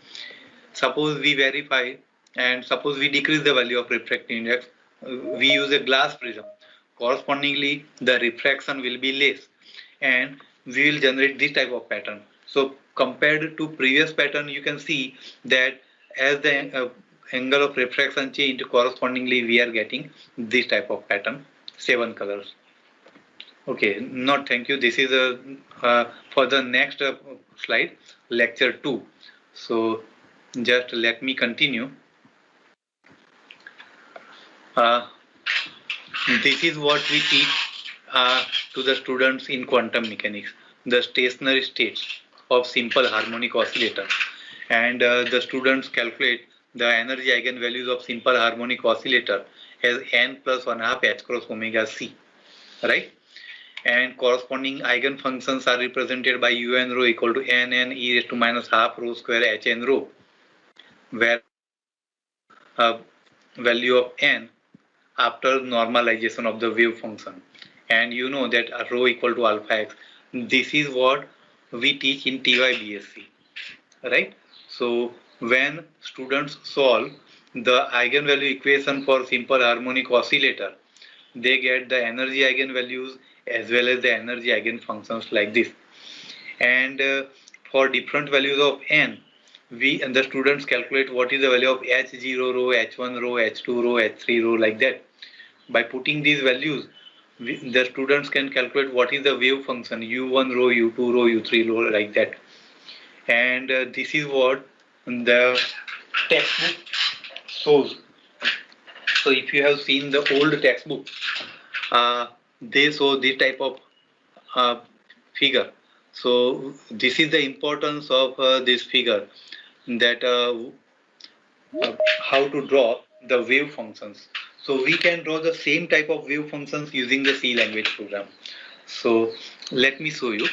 Suppose we verify, and suppose we decrease the value of refractive index, we use a glass prism, correspondingly the refraction will be less, and we will generate this type of pattern. So compared to previous pattern, you can see that as the angle of refraction change, correspondingly we are getting this type of pattern, 7 colors. Okay, not thank you. This is for the next slide, lecture 2. So just let me continue. This is what we teach to the students in quantum mechanics, the stationary states of simple harmonic oscillator, and the students calculate the energy eigenvalues of simple harmonic oscillator as n plus 1/2 h cross omega c, right? And corresponding eigenfunctions are represented by un rho equal to nn e raised to minus half rho square hn rho, where value of n after normalization of the wave function, and you know that rho equal to alpha x. This is what we teach in TYBSc, right? So when students solve the eigenvalue equation for simple harmonic oscillator, they get the energy eigenvalues as well as the energy eigenfunctions like this. And for different values of n, the students calculate what is the value of h0 rho, h1 rho, h2 rho, h3 rho, like that. By putting these values, the students can calculate what is the wave function u1 rho, u2 rho, u3 rho, like that. And this is what the textbook shows. So if you have seen the old textbook, they show this type of figure. So this is the importance of this figure, that how to draw the wave functions. So we can draw the same type of wave functions using the C language program. So let me show you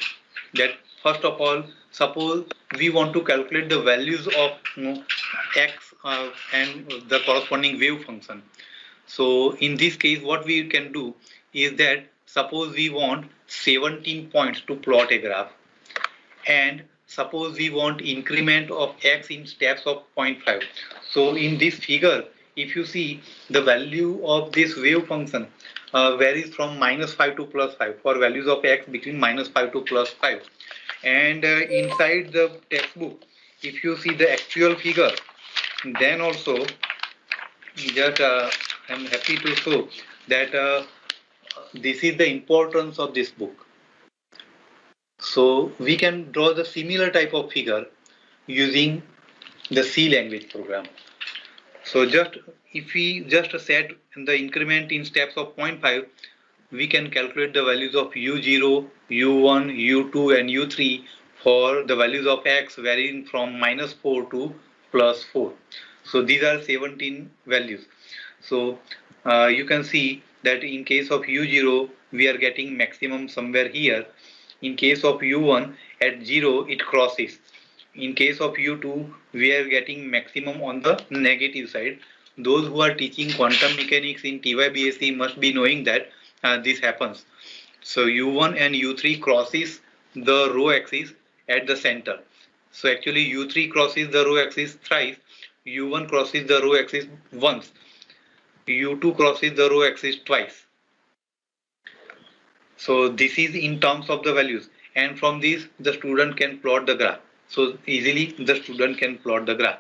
that. First of all, suppose we want to calculate the values of x and the corresponding wave function. So in this case, what we can do is that suppose we want 17 points to plot a graph, and suppose we want increment of x in steps of 0.5. So in this figure, if you see, the value of this wave function varies from -5 to +5 for values of x between -5 to +5. And inside the textbook, if you see the actual figure, then also that I'm happy to show that this is the importance of this book. So we can draw the similar type of figure using the C language program. So just if we just set the increment in steps of 0.5, we can calculate the values of u0, u1, u2 and u3 for the values of x varying from -4 to +4. So these are 17 values. So you can see that in case of u0, we are getting maximum somewhere here. In case of u1, at 0 it crosses, in case of U2, we are getting maximum on the negative side. Those who are teaching quantum mechanics in TYBSc must be knowing that this happens. So U1 and U3 crosses the row axis at the center. So actually U3 crosses the row axis thrice, U1 crosses the row axis once, U2 crosses the row axis twice. So this is in terms of the values, and from this the student can plot the graph. So easily the student can plot the graph.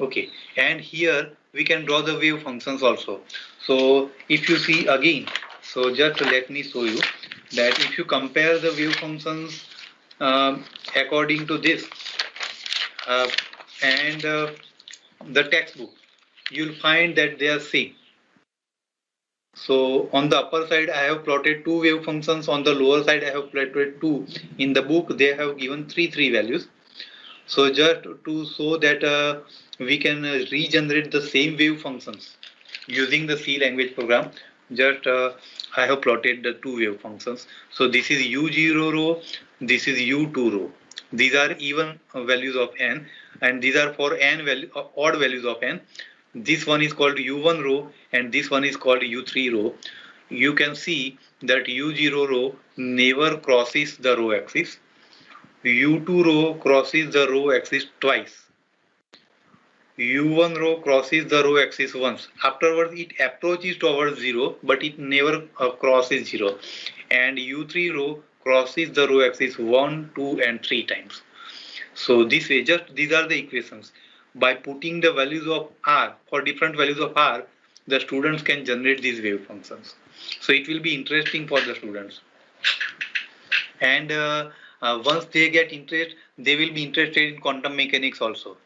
Okay, and here we can draw the wave functions also. So if you see again, so just let me show you that if you compare the wave functions according to this and the textbook, you'll find that they are same. So on the upper side I have plotted two wave functions, on the lower side I have plotted two. In the book they have given three values. So just to show that we can regenerate the same wave functions using the C language program, just I have plotted the two wave functions. So this is U0 row, this is U2 row. These are even values of n, and these are for n value, odd values of n. This one is called U1 row and this one is called U3 row. You can see that U0 row never crosses the row axis. U2 row crosses the row axis twice. U1 row crosses the row axis once. Afterwards it approaches towards 0 but it never crosses 0. And U3 row crosses the row axis 1, 2 and 3 times. So this way, just these are the equations. By putting the values of R for different values of R, the students can generate these wave functions. So it will be interesting for the students. And once they get interest, they will be interested in quantum mechanics also.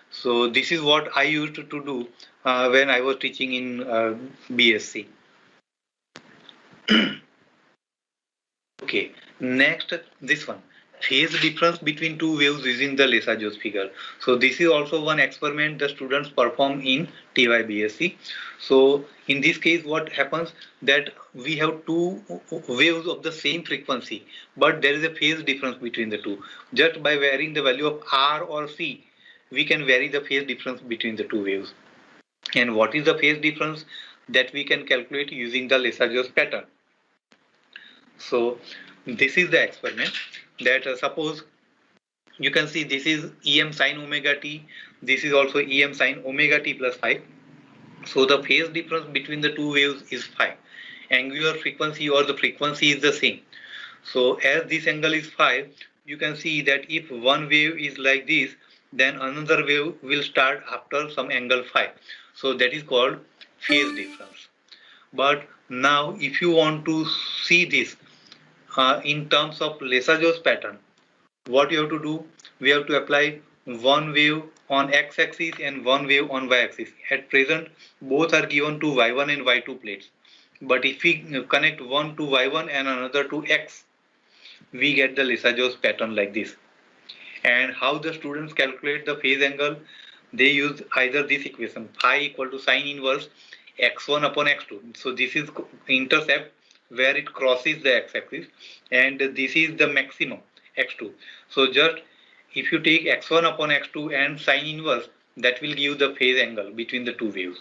So this is what I used to do when I was teaching in BSc. Okay, next this one. Phase difference between two waves using the Lissajous figure. So this is also one experiment the students perform in TYBSc. So in this case what happens that we have two waves of the same frequency, but there is a phase difference between the two. Just by varying the value of R or C, we can vary the phase difference between the two waves. And what is the phase difference? That we can calculate using the Lissajous pattern. So this is the experiment that suppose you can see this is Em sin omega t, this is also Em sin omega t plus phi. So the phase difference between the two waves is phi. Angular frequency or the frequency is the same. So as this angle is phi, you can see that if one wave is like this, then another wave will start after some angle phi. So that is called phase difference. But now if you want to see this in terms of Lissajous pattern, what you have to do, we have to apply one wave on x-axis and one wave on y-axis. At present both are given to y1 and y2 plates, but if we connect one to y1 and another to x, we get the Lissajous pattern like this. And how the students calculate the phase angle? They use either this equation, phi equal to sine inverse x1 upon x2. So this is intercept where it crosses the x-axis, and this is the maximum x2. So just if you take x1 upon x2 and sine inverse, that will give the phase angle between the two waves.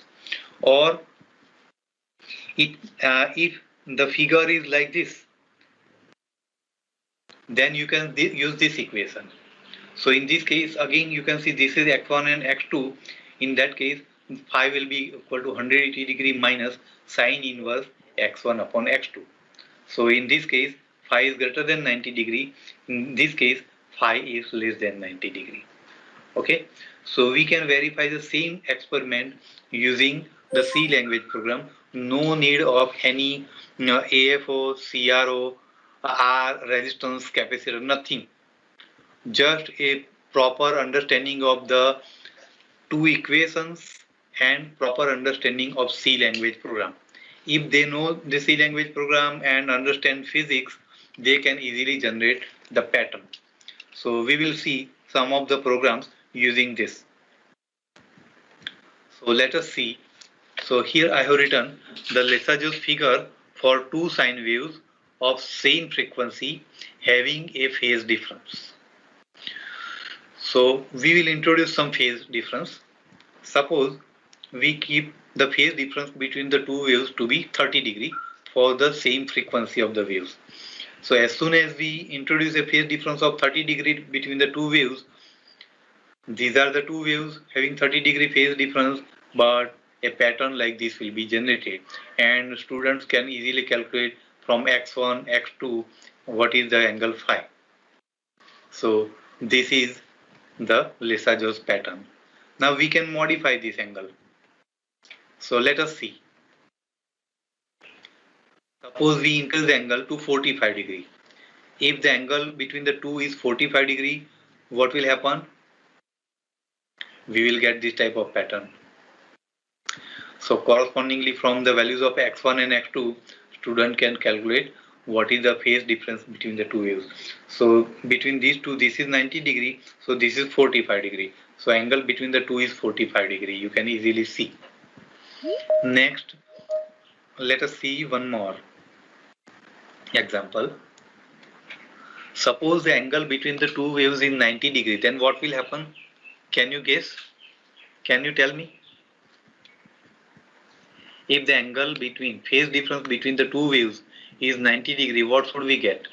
Or if the figure is like this, then you can use this equation. So in this case again you can see this is x1 and x2. In that case phi will be equal to 180 degree minus sine inverse x1 upon x2. So in this case phi is greater than 90 degree. In this case phi is less than 90 degree. Okay, so we can verify the same experiment using the C language program. No need of any AFO, CRO, R, resistance, capacitor, nothing. Just a proper understanding of the two equations and proper understanding of C language program. If they know the C language program and understand physics, they can easily generate the pattern. So we will see some of the programs using this. So let us see. So here I have written the Lissajous figure for two sine waves of same frequency having a phase difference. So we will introduce some phase difference. Suppose we keep the phase difference between the two waves to be 30 degree for the same frequency of the waves. So as soon as we introduce a phase difference of 30 degree between the two waves, these are the two waves having 30 degree phase difference, but a pattern like this will be generated, and students can easily calculate from x1, x2 what is the angle phi. So this is the Lissajous pattern. Now we can modify this angle. So let us see. Suppose we increase the angle to 45 degree. If the angle between the two is 45 degree, what will happen? We will get this type of pattern. So correspondingly from the values of x1 and x2, student can calculate what is the phase difference between the two waves. So between these two, this is 90 degree, so this is 45 degree. So angle between the two is 45 degree. You can easily see. Next, let us see one more example. Suppose the angle between the two waves is 90 degree, then what will happen? Can you guess? Can you tell me? If the angle between phase difference between the two waves is 90 degree, what should we get?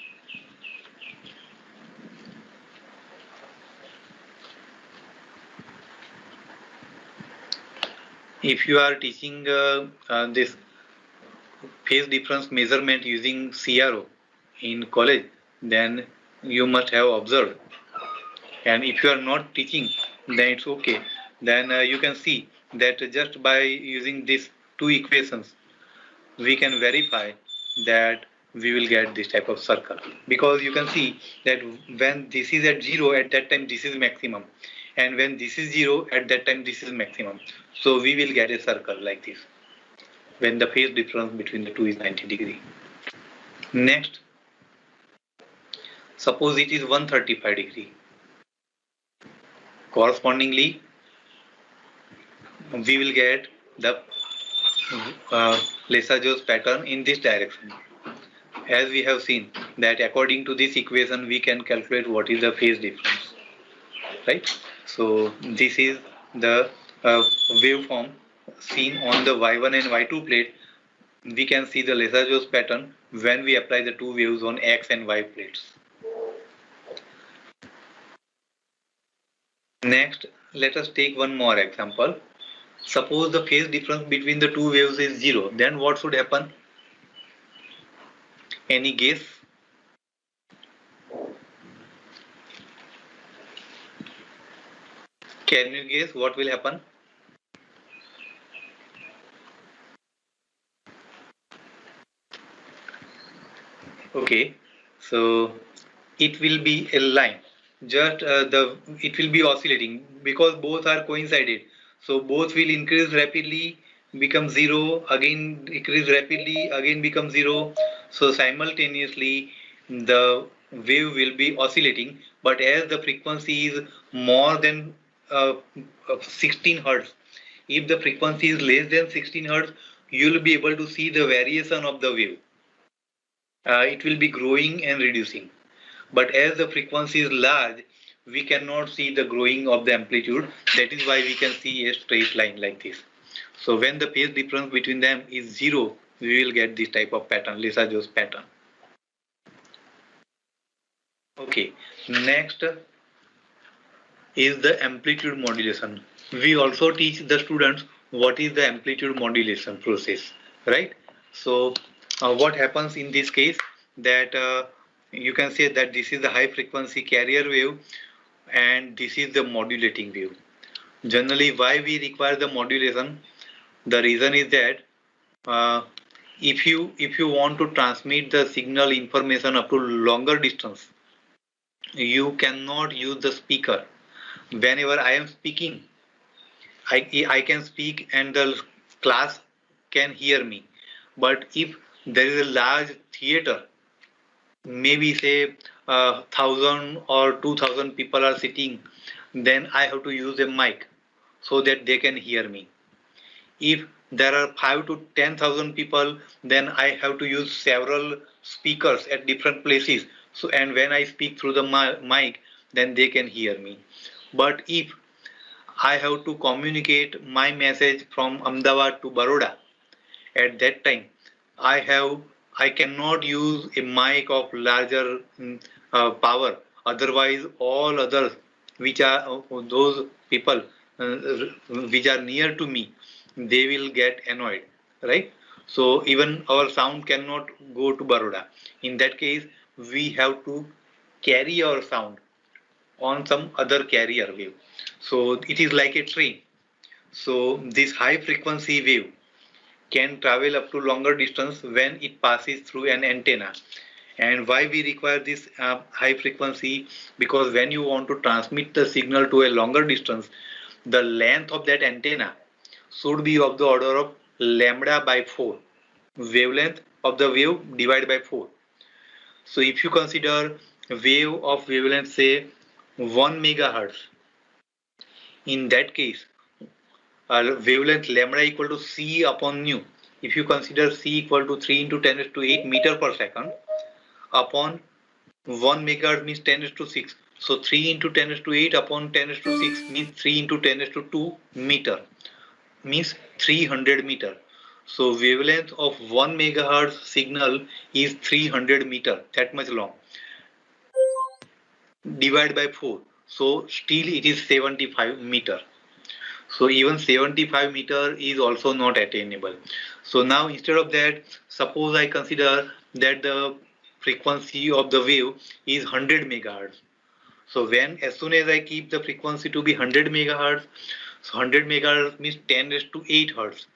If you are teaching this phase difference measurement using CRO in college, then you must have observed. And if you are not teaching, then it's okay. Then you can see that just by using these two equations, we can verify that we will get this type of circle, because you can see that when this is at 0, at that time this is maximum, and when this is 0, at that time this is maximum. So we will get a circle like this when the phase difference between the two is 90 degree. Next, suppose it is 135 degree. Correspondingly, we will get the Lissajous pattern in this direction. As we have seen that according to this equation, we can calculate what is the phase difference, right? So this is the waveform seen on the Y1 and Y2 plate. We can see the Lissajous pattern when we apply the two waves on X and Y plates. Next, let us take one more example. Suppose the phase difference between the two waves is 0, then what should happen? Any guess? Can you guess what will happen? Okay, so it will be a line. Just it will be oscillating because both are coincided. So both will increase rapidly, become 0, again decrease rapidly, again become 0. So simultaneously the wave will be oscillating, but as the frequency is more than 16 hertz, if the frequency is less than 16 hertz, you will be able to see the variation of the wave. It will be growing and reducing. But as the frequency is large, we cannot see the growing of the amplitude. That is why we can see a straight line like this. So when the phase difference between them is 0, we will get this type of pattern, Lissajous pattern. Okay, next is the amplitude modulation. We also teach the students what is the amplitude modulation process, right? So what happens in this case, that you can say that this is the high frequency carrier wave and this is the modulating wave. Generally, why we require the modulation? The reason is that if you want to transmit the signal information up to longer distance, you cannot use the speaker. Whenever I am speaking, I can speak and the class can hear me. But if there is a large theater, maybe say 1,000 or 2,000 people are sitting, then I have to use a mic so that they can hear me. If there are 5 to 10,000 people, then I have to use several speakers at different places. So, and when I speak through the mic, then they can hear me. But if I have to communicate my message from Ahmedabad to Baroda, at that time I cannot use a mic of larger power. Otherwise, all others which are those people uh, which are near to me, they will get annoyed, right? So even our sound cannot go to Baroda. In that case, we have to carry our sound on some other carrier wave. So it is like a train. So this high frequency wave can travel up to longer distance when it passes through an antenna. And why we require this high frequency? Because when you want to transmit the signal to a longer distance, the length of that antenna should be of the order of lambda by 4, wavelength of the wave divided by 4. So if you consider a wave of wavelength say 1 megahertz, in that case wavelength lambda equal to c upon nu. If you consider c equal to 3 into 10 raised to 8 meter per second upon 1 megahertz means 10 raised to 6. So 3 into 10 raised to 8 upon 10 raised to 6 means 3 into 10 raised to 2 meter means 300 meter. So wavelength of 1 megahertz signal is 300 meter, that much long, divided by 4. So still it is 75 meter. So even 75 meter is also not attainable. So now instead of that, suppose I consider that the frequency of the wave is 100 megahertz. So as soon as I keep the frequency to be 100 megahertz, so 100 megahertz means 10 raised to 8 hertz.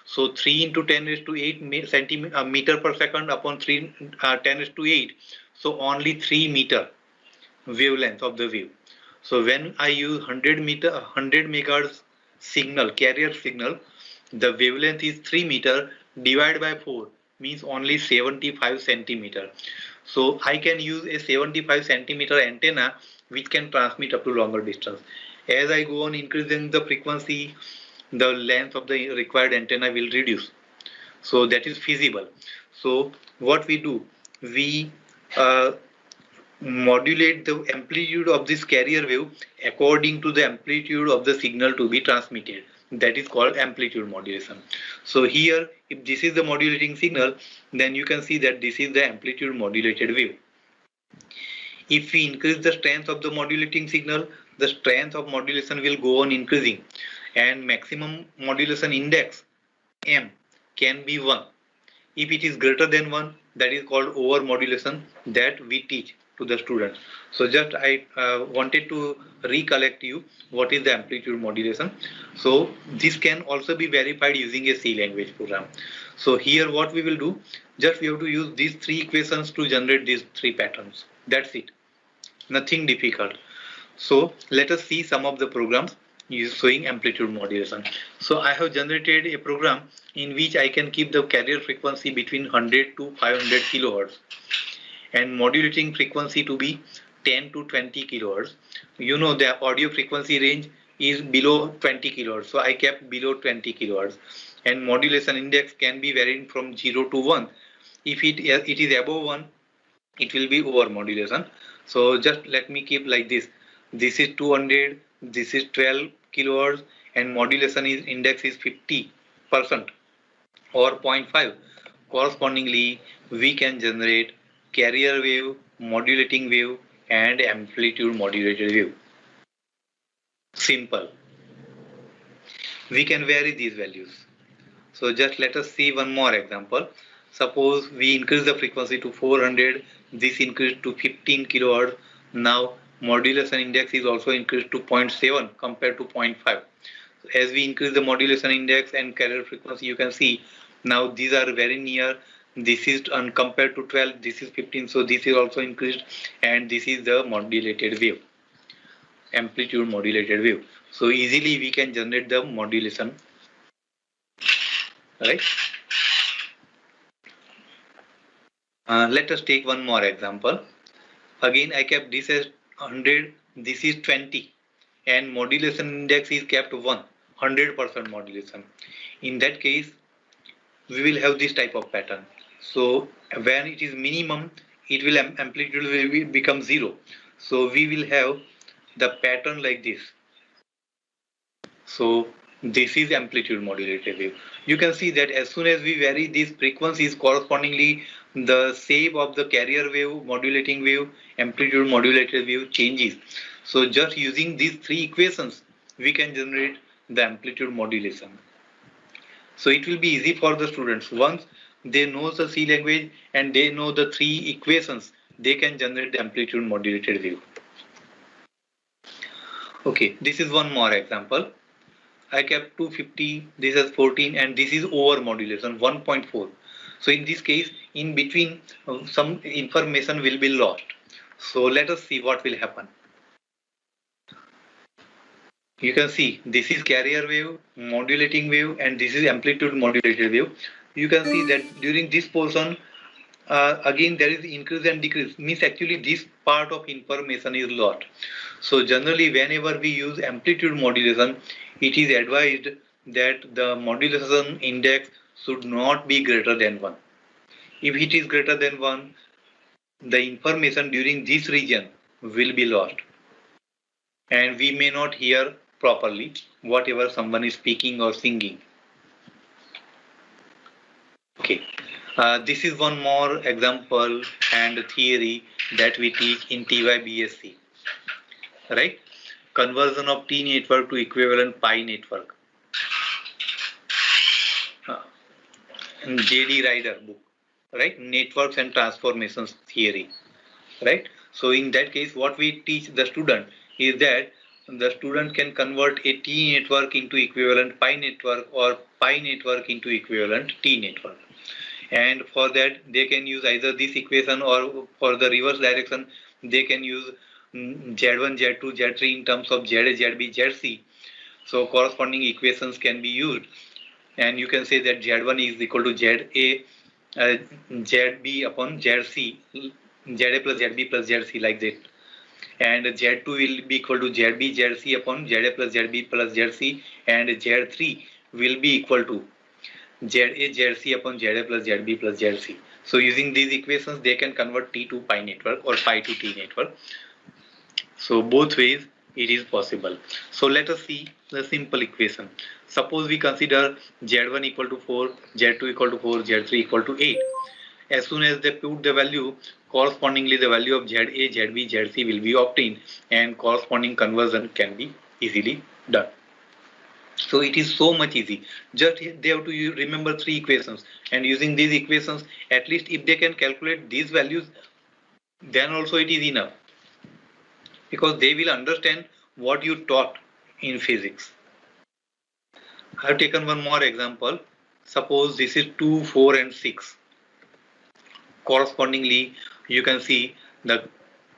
So 3 into 10 raised to 8 meter per second upon 10 raised to 8. So only 3 meter wavelength of the wave. So when I use 100 megahertz signal, carrier signal, the wavelength is 3 meter divided by 4 means only 75 centimeter. So I can use a 75 centimeter antenna which can transmit up to longer distance. As I go on increasing the frequency, the length of the required antenna will reduce. So that is feasible. So what we do, we modulate the amplitude of this carrier wave according to the amplitude of the signal to be transmitted. That is called amplitude modulation. So here, if this is the modulating signal, then you can see that this is the amplitude modulated wave. If we increase the strength of the modulating signal, the strength of modulation will go on increasing, and maximum modulation index M can be 1. If it is greater than 1, that is called over modulation, that we teach to the students. So just I wanted to recollect you what is the amplitude modulation. So this can also be verified using a C language program. So here what we will do, just we have to use these 3 equations to generate these 3 patterns. That's it. Nothing difficult. So let us see some of the programs showing amplitude modulation. So I have generated a program in which I can keep the carrier frequency between 100 to 500 kilohertz and modulating frequency to be 10 to 20 kilohertz. You know the audio frequency range is below 20 kilohertz, so I kept below 20 kilohertz, and modulation index can be varying from 0 to 1. If it is above 1, it will be over modulation. So just let me keep like this. This is 200, this is 12 kilohertz, and modulation index is 50% or 0.5. Correspondingly, we can generate carrier wave, modulating wave, and amplitude modulated wave. Simple. We can vary these values. So just let us see one more example. Suppose we increase the frequency to 400, this increased to 15 kilohertz. Now modulation index is also increased to 0.7 compared to 0.5. As we increase the modulation index and carrier frequency, you can see now these are very near. This is compared to 12, this is 15, so this is also increased, and this is the modulated wave, amplitude modulated wave. So easily we can generate the modulation, right? Let us take one more example. Again, I kept this as 100, this is 20, and modulation index is kept 1, 100% modulation. In that case, we will have this type of pattern. So when it is minimum, it will amplitude will become 0. So we will have the pattern like this. So this is amplitude modulated wave. You can see that as soon as we vary these frequencies, correspondingly the shape of the carrier wave, modulating wave, amplitude modulated wave changes. So just using these three equations, we can generate the amplitude modulation. So it will be easy for the students. Once they know the C language and they know the three equations, they can generate the amplitude modulated wave. Okay, this is one more example. I kept 250, this is 14, and this is over modulation 1.4. So in this case, in between some information will be lost. So let us see what will happen. You can see this is carrier wave, modulating wave, and this is amplitude modulated wave. You can see that during this portion, again there is increase and decrease, means actually this part of information is lost. So generally whenever we use amplitude modulation, it is advised that the modulation index should not be greater than 1. If it is greater than 1, the information during this region will be lost and we may not hear properly whatever someone is speaking or singing. Okay. This is one more example and theory that we teach in TYBSc, right? Conversion of T network to equivalent pi network. J.D. Ryder book, right? Networks and transformations theory, right? So in that case, what we teach the student is that the student can convert a T network into equivalent pi network or pi network into equivalent T network. And for that they can use either this equation or for the reverse direction they can use Z1, Z2, Z3 in terms of ZA, ZB, ZC. So corresponding equations can be used and you can say that Z1 is equal to ZA, ZB upon ZC, ZA plus ZB plus ZC like that. And Z2 will be equal to ZB, ZC upon ZA plus ZB plus ZC, and Z3 will be equal to ZA, ZC upon ZA plus ZB plus ZC. So using these equations, they can convert T to pi network or pi to T network. So both ways it is possible. So let us see the simple equation. Suppose we consider Z1 equal to 4, Z2 equal to 4, Z3 equal to 8. As soon as they put the value, correspondingly the value of ZA, ZB, ZC will be obtained and corresponding conversion can be easily done. So it is so much easy. Just they have to remember three equations and using these equations, at least if they can calculate these values, then also it is enough. Because they will understand what you taught in physics. I have taken one more example. Suppose this is 2, 4 and 6. Correspondingly, you can see the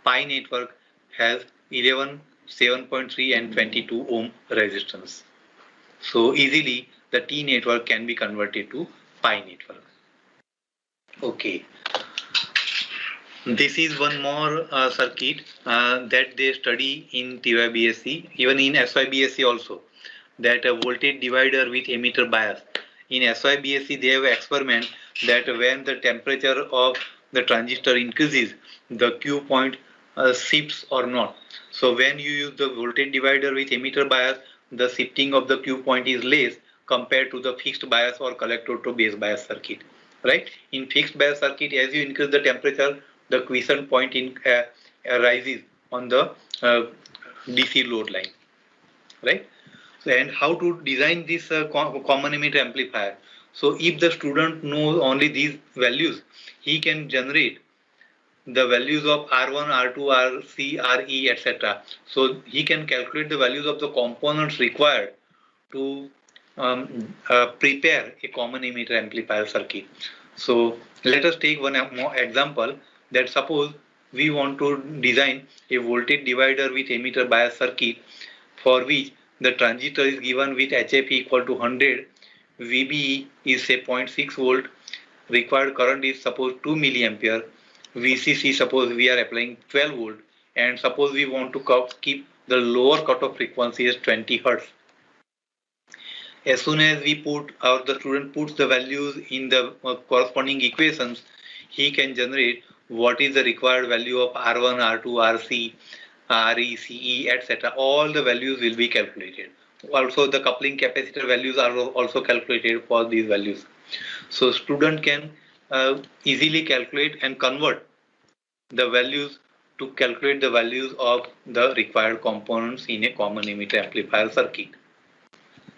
pi network has 11, 7.3 and 22 ohm resistance. So easily the T network can be converted to pi network. Okay. This is one more circuit that they study in TYBSc, even in SYBSc also, that a voltage divider with emitter bias. In SYBSc they have an experiment that when the temperature of the transistor increases, the Q point shifts or not. So when you use the voltage divider with emitter bias, the shifting of the Q point is less compared to the fixed bias or collector to base bias circuit, right? In fixed bias circuit, as you increase the temperature, the quiescent point rises on the DC load line, right? So, and how to design this common emitter amplifier? So if the student knows only these values, he can generate the values of R1, R2, RC, RE, etc. So he can calculate the values of the components required to prepare a common emitter amplifier circuit. So let us take one more example, that suppose we want to design a voltage divider with emitter bias circuit for which the transistor is given with HF equal to 100, VBE is say 0.6 volt, required current is suppose 2 milliampere, VCC suppose we are applying 12 volt, and suppose we want to keep the lower cutoff frequency as 20 hertz. As soon as we put or the student puts the values in the corresponding equations, he can generate what is the required value of R1, R2, RC, RE, CE, etc. All the values will be calculated. Also, the coupling capacitor values are also calculated for these values. So, student can easily calculate and convert the values to calculate the values of the required components in a common emitter amplifier circuit.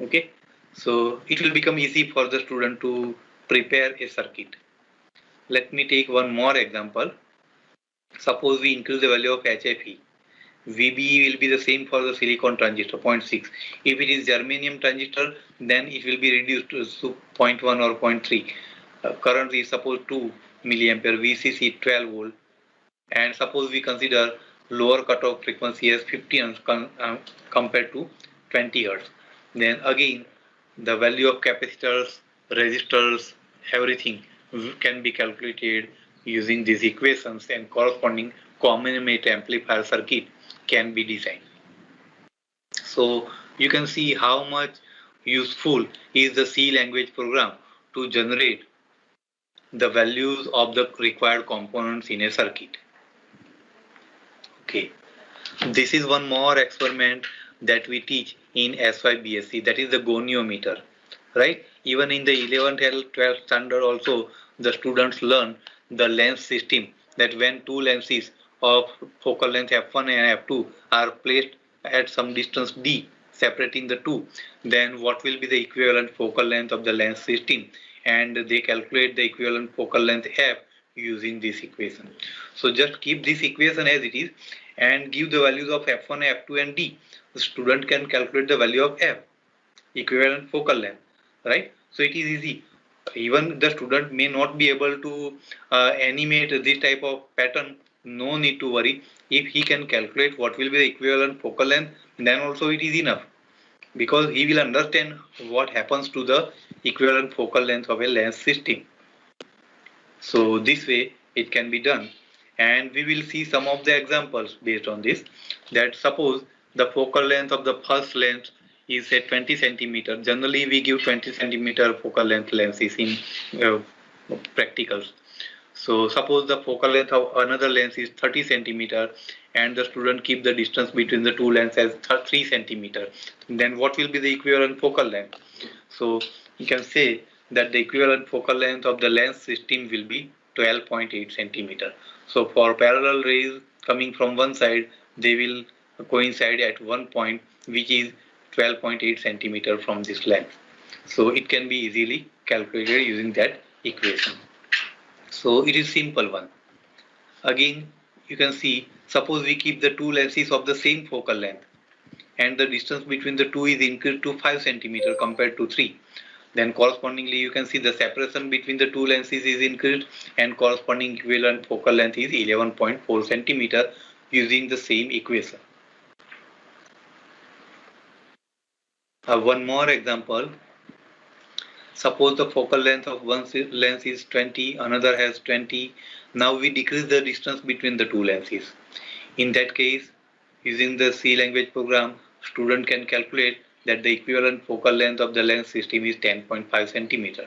Okay, so it will become easy for the student to prepare a circuit. Let me take one more example. Suppose we increase the value of HFE. VBE will be the same for the silicon transistor, 0.6. If it is germanium transistor, then it will be reduced to 0.1 or 0.3. Current is suppose 2 milliampere, VCC 12 volt. And suppose we consider lower cutoff frequency as 50 compared to 20 hertz. Then again, the value of capacitors, resistors, everything can be calculated using these equations, and corresponding common emitter amplifier circuit can be designed. So you can see how much useful is the C language program to generate the values of the required components in a circuit. Okay, this is one more experiment that we teach in SYBSC, that is the goniometer, right? Even in the 11th, 12th standard also, the students learn the lens system, that when two lenses of focal length f1 and f2 are placed at some distance d, separating the two, then what will be the equivalent focal length of the lens system, and they calculate the equivalent focal length f using this equation. So just keep this equation as it is and give the values of f1, f2 and d. The student can calculate the value of f, equivalent focal length, right? So it is easy. Even the student may not be able to animate this type of pattern, no need to worry. If he can calculate what will be the equivalent focal length, then also it is enough, because he will understand what happens to the equivalent focal length of a lens system. So this way it can be done, and we will see some of the examples based on this. That suppose the focal length of the first lens is say 20 centimeter. Generally we give 20 centimeter focal length lenses in practicals. So suppose the focal length of another lens is 30 centimeter and the student keep the distance between the two lenses as 3 centimeter. Then what will be the equivalent focal length? So you can say that the equivalent focal length of the lens system will be 12.8 centimeter. So for parallel rays coming from one side, they will coincide at one point which is 12.8 centimeter from this length. So it can be easily calculated using that equation. So it is simple one. Again, you can see, suppose we keep the two lenses of the same focal length and the distance between the two is increased to 5 centimeter compared to 3. Then correspondingly you can see the separation between the two lenses is increased and corresponding equivalent focal length is 11.4 centimeter using the same equation. One more example. Suppose the focal length of one lens is 20, another has 20. Now we decrease the distance between the two lenses. In that case, using the C language program, student can calculate that the equivalent focal length of the lens system is 10.5 centimeter.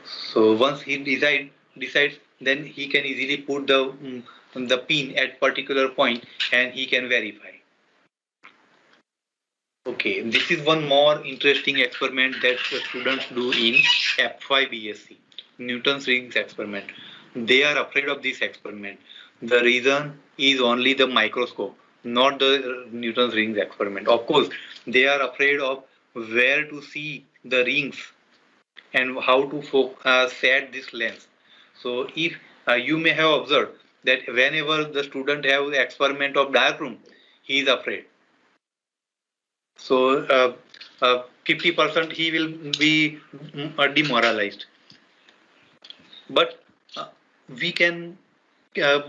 So once he decides, then he can easily put the pin at particular point and he can verify. Okay, this is one more interesting experiment that the students do in F5BSc, Newton's rings experiment. They are afraid of this experiment. The reason is only the microscope, not the Newton's rings experiment. Of course, they are afraid of where to see the rings and how to set this lens. So if you may have observed that whenever the student has the experiment of diaphragm, he is afraid. So 50% he will be demoralized. But we can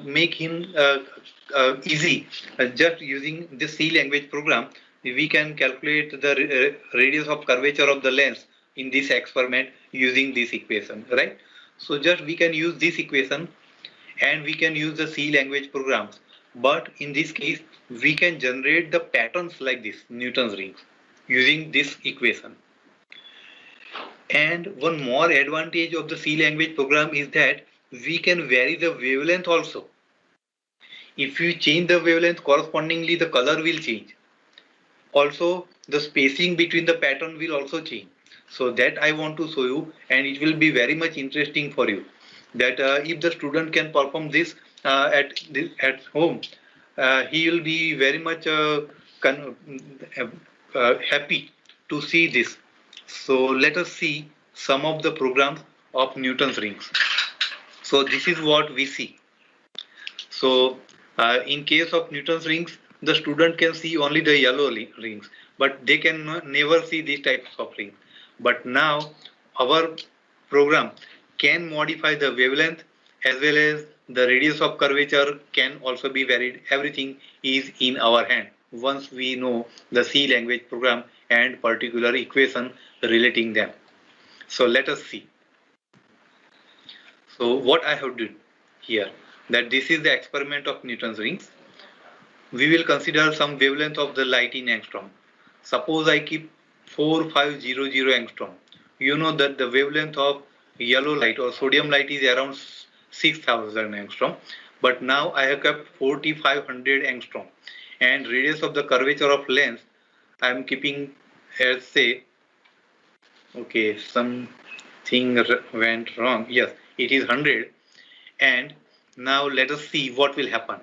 make him easy just using the C language program. We can calculate the radius of curvature of the lens in this experiment using this equation, right? So just we can use this equation and we can use the C language programs. But in this case, we can generate the patterns like this, Newton's rings, using this equation. And one more advantage of the C language program is that we can vary the wavelength also. if you change the wavelength, correspondingly the color will change. Also, the spacing between the pattern will also change. So that I want to show you, and it will be very much interesting for you. That if the student can perform this at home, he will be very much happy to see this. So let us see some of the programs of Newton's rings. So this is what we see. So in case of Newton's rings, the student can see only the yellow rings, but they can never see these types of rings. But now our program can modify the wavelength as well as the radius of curvature can also be varied. Everything is in our hand once we know the C language program and particular equation relating them. So let us see. So what I have done here, that this is the experiment of Newton's rings. We will consider some wavelength of the light in angstrom. Suppose I keep 4500 angstrom. You know that the wavelength of yellow light or sodium light is around 6000 angstrom. But now I have kept 4500 angstrom. And radius of the curvature of lens, I am keeping as say, okay, something went wrong. Yes, it is 100. And now let us see what will happen.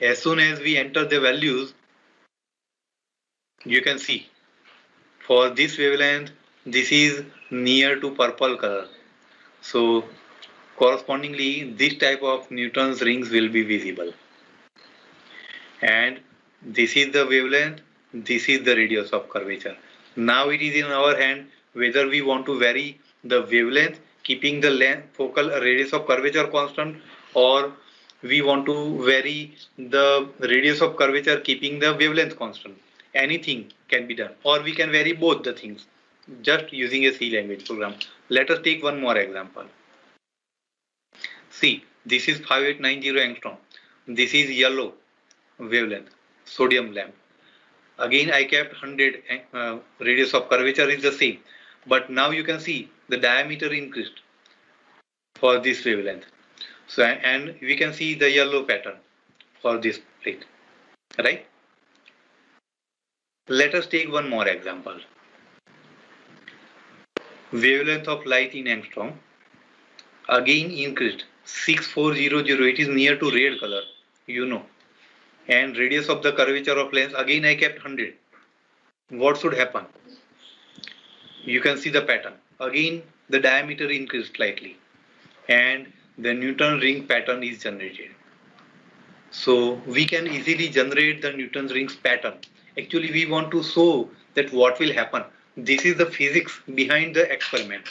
As soon as we enter the values, you can see for this wavelength, this is near to purple color. So correspondingly, this type of Newton's rings will be visible. And this is the wavelength, this is the radius of curvature. Now it is in our hand whether we want to vary the wavelength keeping the length, focal radius of curvature constant, or we want to vary the radius of curvature keeping the wavelength constant. Anything can be done, or we can vary both the things just using a C language program. Let us take one more example. See, this is 5890 angstrom. This is yellow wavelength, sodium lamp. Again, I kept 100, radius of curvature is the same, but now you can see the diameter increased for this wavelength. So, and we can see the yellow pattern for this plate, right? Let us take one more example. Wavelength of light in angstrom, again increased 6400, it is near to red color, you know. And radius of the curvature of lens, again I kept 100. What should happen? You can see the pattern. Again the diameter increased slightly and the Newton ring pattern is generated. So we can easily generate the Newton's rings pattern. Actually we want to show that what will happen. This is the physics behind the experiment.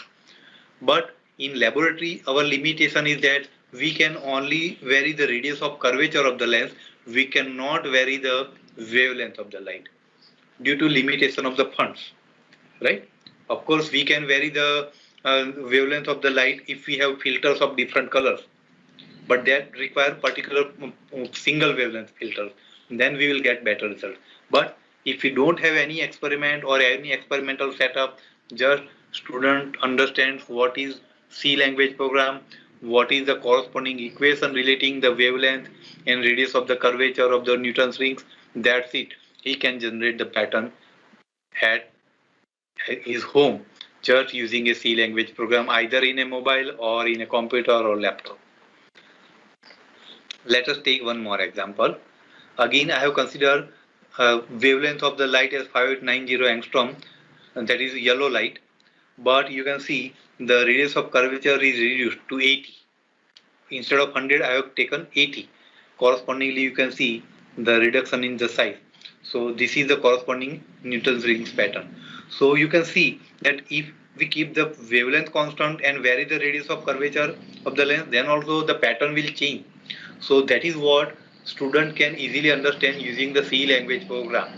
But in laboratory our limitation is that we can only vary the radius of curvature of the lens. We cannot vary the wavelength of the light due to limitation of the funds, right? Of course, we can vary the wavelength of the light if we have filters of different colors, but that require particular single wavelength filters. Then we will get better results. But if we don't have any experiment or any experimental setup, just student understands what is C language program, what is the corresponding equation relating the wavelength and radius of the curvature of the Newton's rings, that's it. He can generate the pattern at his home just using a C language program either in a mobile or in a computer or laptop. Let us take one more example. Again, I have considered wavelength of the light as 5890 angstrom, that is yellow light, but you can see the radius of curvature is reduced to 80. Instead of 100, I have taken 80. Correspondingly, you can see the reduction in the size. So this is the corresponding Newton's rings pattern. So you can see that if we keep the wavelength constant and vary the radius of curvature of the lens, then also the pattern will change. So that is what student can easily understand using the C language program.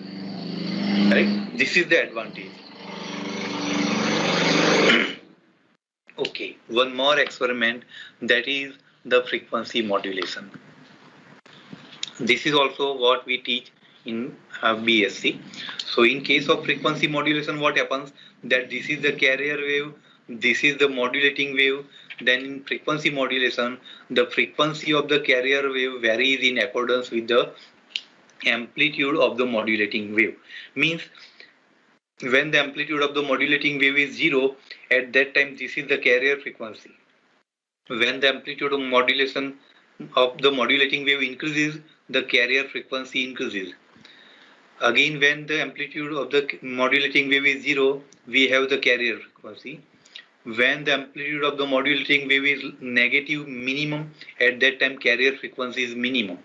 Right? This is the advantage. Okay, one more experiment, that is the frequency modulation. This is also what we teach in BSc. So in case of frequency modulation, what happens, that this is the carrier wave, this is the modulating wave, then in frequency modulation, the frequency of the carrier wave varies in accordance with the amplitude of the modulating wave. Means when the amplitude of the modulating wave is 0, at that time this is the carrier frequency. When the amplitude of modulation of the modulating wave increases, the carrier frequency increases. Again, when the amplitude of the modulating wave is 0, we have the carrier frequency. When the amplitude of the modulating wave is negative minimum, at that time carrier frequency is minimum.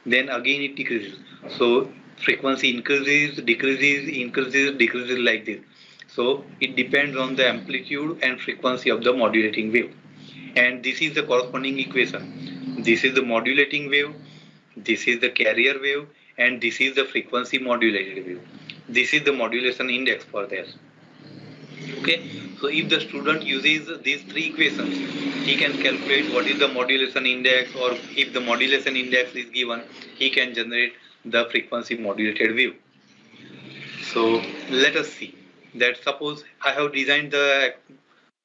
Then again it decreases. So frequency increases, decreases, increases, decreases like this. So it depends on the amplitude and frequency of the modulating wave. And this is the corresponding equation. This is the modulating wave, this is the carrier wave, and this is the frequency modulated wave. This is the modulation index for that. Okay, so if the student uses these three equations, he can calculate what is the modulation index, or if the modulation index is given, he can generate the frequency modulated wave. So let us see that suppose I have designed the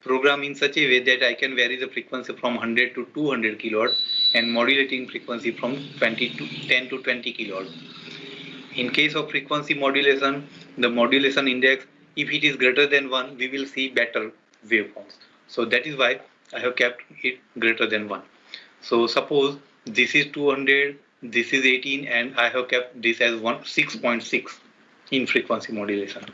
program in such a way that I can vary the frequency from 100 to 200 kilohertz and modulating frequency from 10 to 20 kilohertz. In case of frequency modulation, the modulation index, if it is greater than 1, we will see better waveforms. So that is why I have kept it greater than 1. So suppose this is 200, this is 18, and I have kept this as 6.6 in frequency modulation.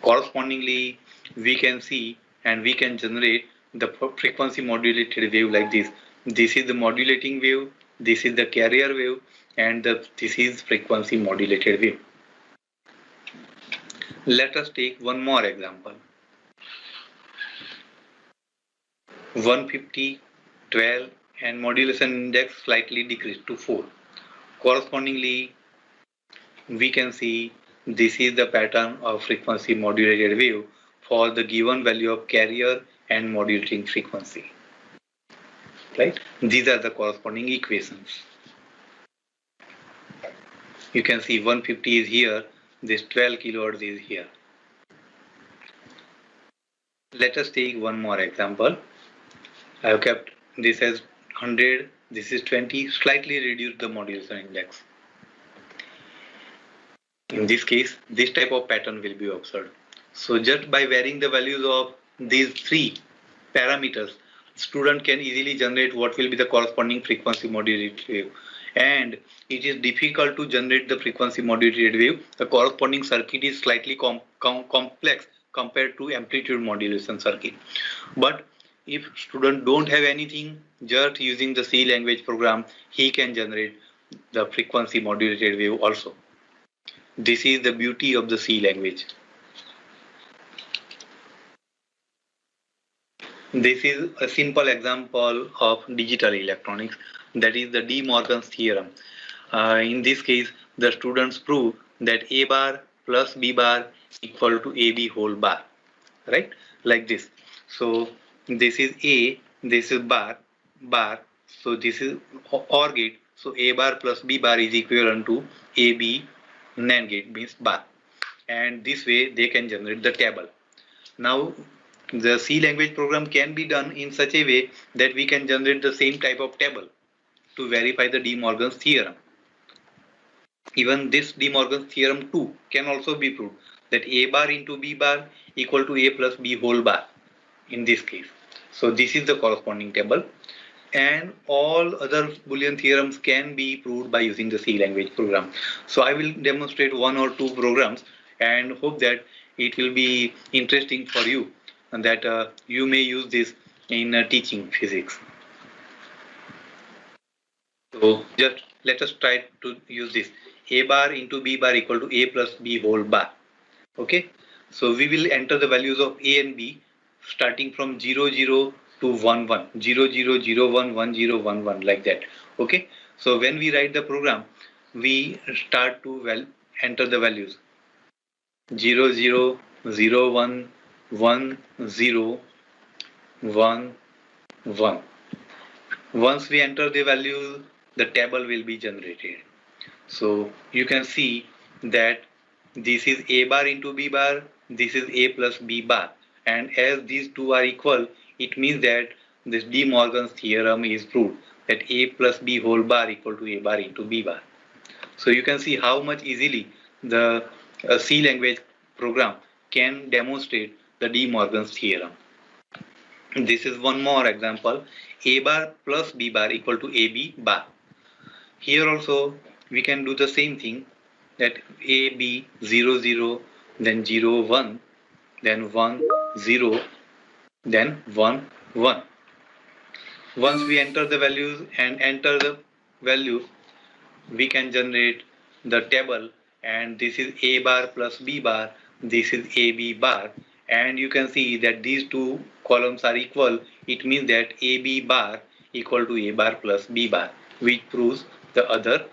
Correspondingly, we can see and we can generate the frequency modulated wave like this. This is the modulating wave, this is the carrier wave, and this is frequency modulated wave. Let us take one more example. 150, 12, and modulation index slightly decreased to 4. Correspondingly, we can see this is the pattern of frequency modulated wave for the given value of carrier and modulating frequency. Right? These are the corresponding equations. You can see 150 is here, this 12 kilohertz is here. Let us take one more example. I have kept this as 100, this is 20, slightly reduced the modulation index. In this case, this type of pattern will be observed. So just by varying the values of these three parameters, student can easily generate what will be the corresponding frequency modulated wave. And it is difficult to generate the frequency modulated wave. The corresponding circuit is slightly complex compared to amplitude modulation circuit. But if student don't have anything, just using the C language program, he can generate the frequency modulated wave also. This is the beauty of the C language. This is a simple example of digital electronics, that is the De Morgan's theorem. In this case, the students prove that A bar plus B bar equal to AB whole bar, right? Like this. So this is A, this is bar, so this is OR gate. So A bar plus B bar is equivalent to AB NAND gate, means bar. And this way they can generate the table. Now the C language program can be done in such a way that we can generate the same type of table to verify the De Morgan's theorem. Even this De Morgan's theorem 2 can also be proved, that A bar into B bar equal to A plus B whole bar in this case. So this is the corresponding table, and all other Boolean theorems can be proved by using the C language program. So I will demonstrate one or two programs and hope that it will be interesting for you, and that you may use this in teaching physics. So just let us try to use this. A bar into B bar equal to A plus B whole bar. Okay, so we will enter the values of A and B starting from 0, 0 to 1, 1, 0, 0, 0, 1, 1, 0, 1, 1, like that. Okay, so when we write the program, we start to enter the values 0, 0, 0, 1, 1, 0, 1, 1. Once we enter the values, the table will be generated. So you can see that this is A bar into B bar, this is A plus B bar, and as these two are equal, it means that this De Morgan's theorem is proved, that A plus B whole bar equal to A bar into B bar. So you can see how much easily the C language program can demonstrate the De Morgan's theorem. This is one more example. A bar plus B bar equal to AB bar. Here also we can do the same thing, that A, B, 0, 0, then 0, 1, then 1, 0, then 1, 1. Once we enter the values and enter the values, we can generate the table, and this is A bar plus B bar, this is AB bar, and you can see that these two columns are equal. It means that AB bar equal to A bar plus B bar, which proves the other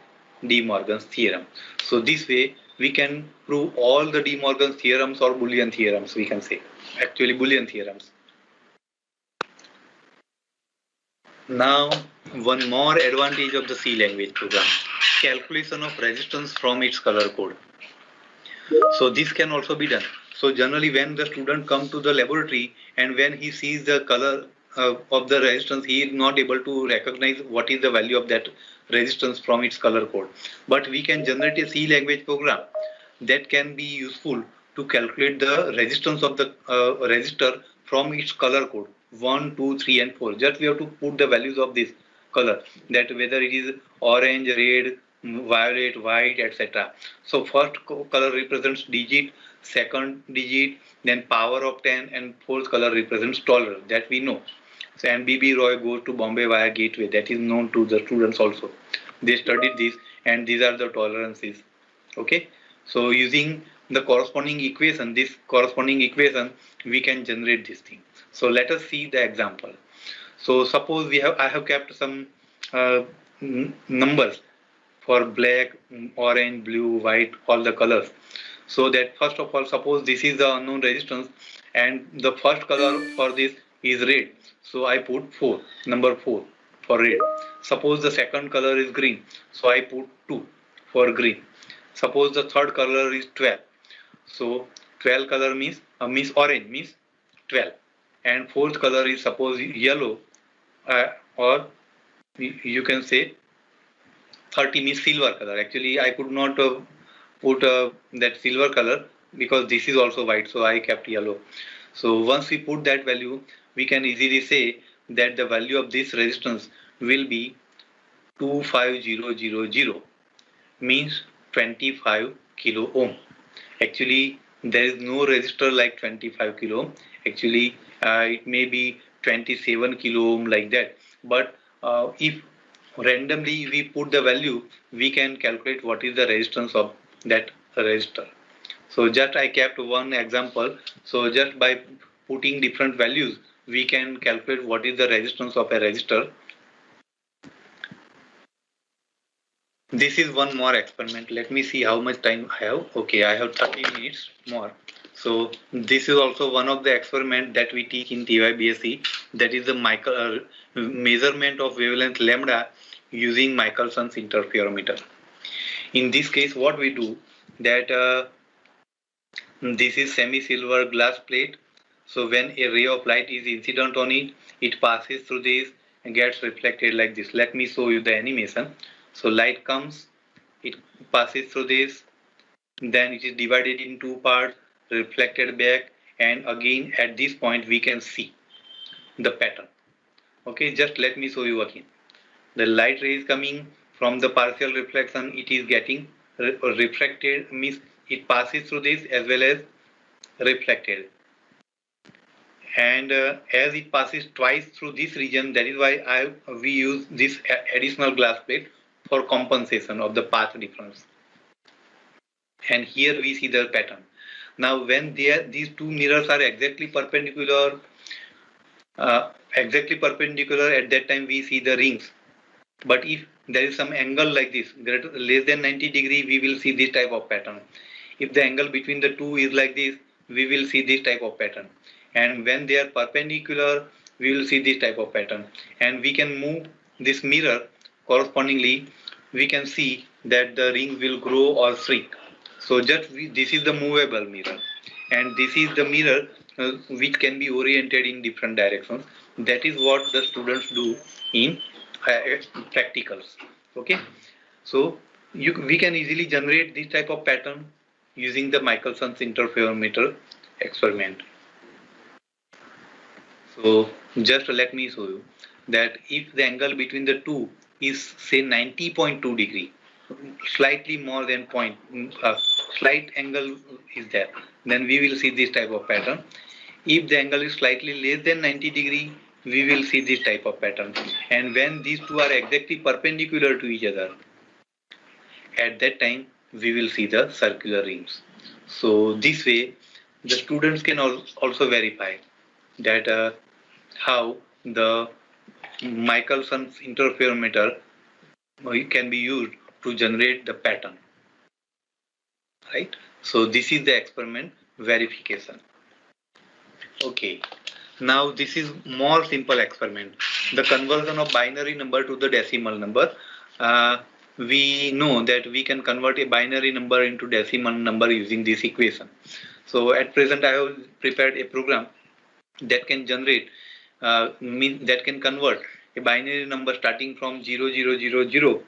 De Morgan's theorem. So this way we can prove all the De Morgan's theorems or Boolean theorems, we can say, actually Boolean theorems. Now, one more advantage of the C language program, calculation of resistance from its color code. So this can also be done. So generally when the student comes to the laboratory and when he sees the color of the resistance, he is not able to recognize what is the value of that resistance from its color code. But we can generate a C language program that can be useful to calculate the resistance of the resistor from its color code. 1, 2, 3 and 4. Just we have to put the values of this color, that whether it is orange, red, violet, white, etc. So first color represents digit, second digit, then power of 10, and fourth color represents tolerance, that we know. So, and BB Roy goes to Bombay via gateway, that is known to the students also. They studied this and these are the tolerances. Okay. So using the corresponding equation, we can generate this thing. So let us see the example. So suppose I have kept some numbers for black, orange, blue, white, all the colors. So that first of all, suppose this is the unknown resistance and the first color for this is red. So I put 4, number 4 for red. Suppose the second color is green. So I put 2 for green. Suppose the third color is 12. So 12 color means orange means 12. And fourth color is suppose yellow, or you can say 30 means silver color. Actually I could not put that silver color because this is also white, so I kept yellow. So once we put that value, we can easily say that the value of this resistance will be 25000, means 25 kilo ohm. Actually there is no resistor like 25 kilo ohm. Actually it may be 27 kilo ohm, like that. But if randomly we put the value, we can calculate what is the resistance of that resistor. So just I kept one example. So just by putting different values, we can calculate what is the resistance of a resistor. This is one more experiment. Let me see how much time I have. Okay, I have 30 minutes more. So this is also one of the experiments that we teach in TYBSc, that is the measurement of wavelength lambda using Michelson's interferometer. In this case, what we do, that this is semi-silver glass plate. So when a ray of light is incident on it, it passes through this and gets reflected like this. Let me show you the animation. So light comes, it passes through this, then it is divided in two parts, reflected back, and again at this point we can see the pattern. Okay, just let me show you again. The light ray is coming from the partial reflection, it is getting refracted, means it passes through this as well as reflected. And as it passes twice through this region, that is why we use this additional glass plate for compensation of the path difference. And here we see the pattern. Now when these two mirrors are exactly perpendicular, at that time we see the rings. But if there is some angle like this, less than 90 degree, we will see this type of pattern. If the angle between the two is like this, we will see this type of pattern. And when they are perpendicular, we will see this type of pattern. And we can move this mirror correspondingly. We can see that the ring will grow or shrink. So this is the movable mirror, and this is the mirror which can be oriented in different directions. That is what the students do in practicals. Okay, so we can easily generate this type of pattern using the Michelson's interferometer experiment. So just let me show you that if the angle between the two is say 90.2 degree, slightly more than slight angle is there, then we will see this type of pattern. If the angle is slightly less than 90 degree, we will see this type of pattern. And when these two are exactly perpendicular to each other, at that time we will see the circular rings. So this way the students can also verify that how the Michelson's interferometer can be used to generate the pattern, right? So this is the experiment verification. Okay, now this is more simple experiment, the conversion of binary number to the decimal number. We know that we can convert a binary number into decimal number using this equation. So at present I have prepared a program that can generate that can convert a binary number starting from 0000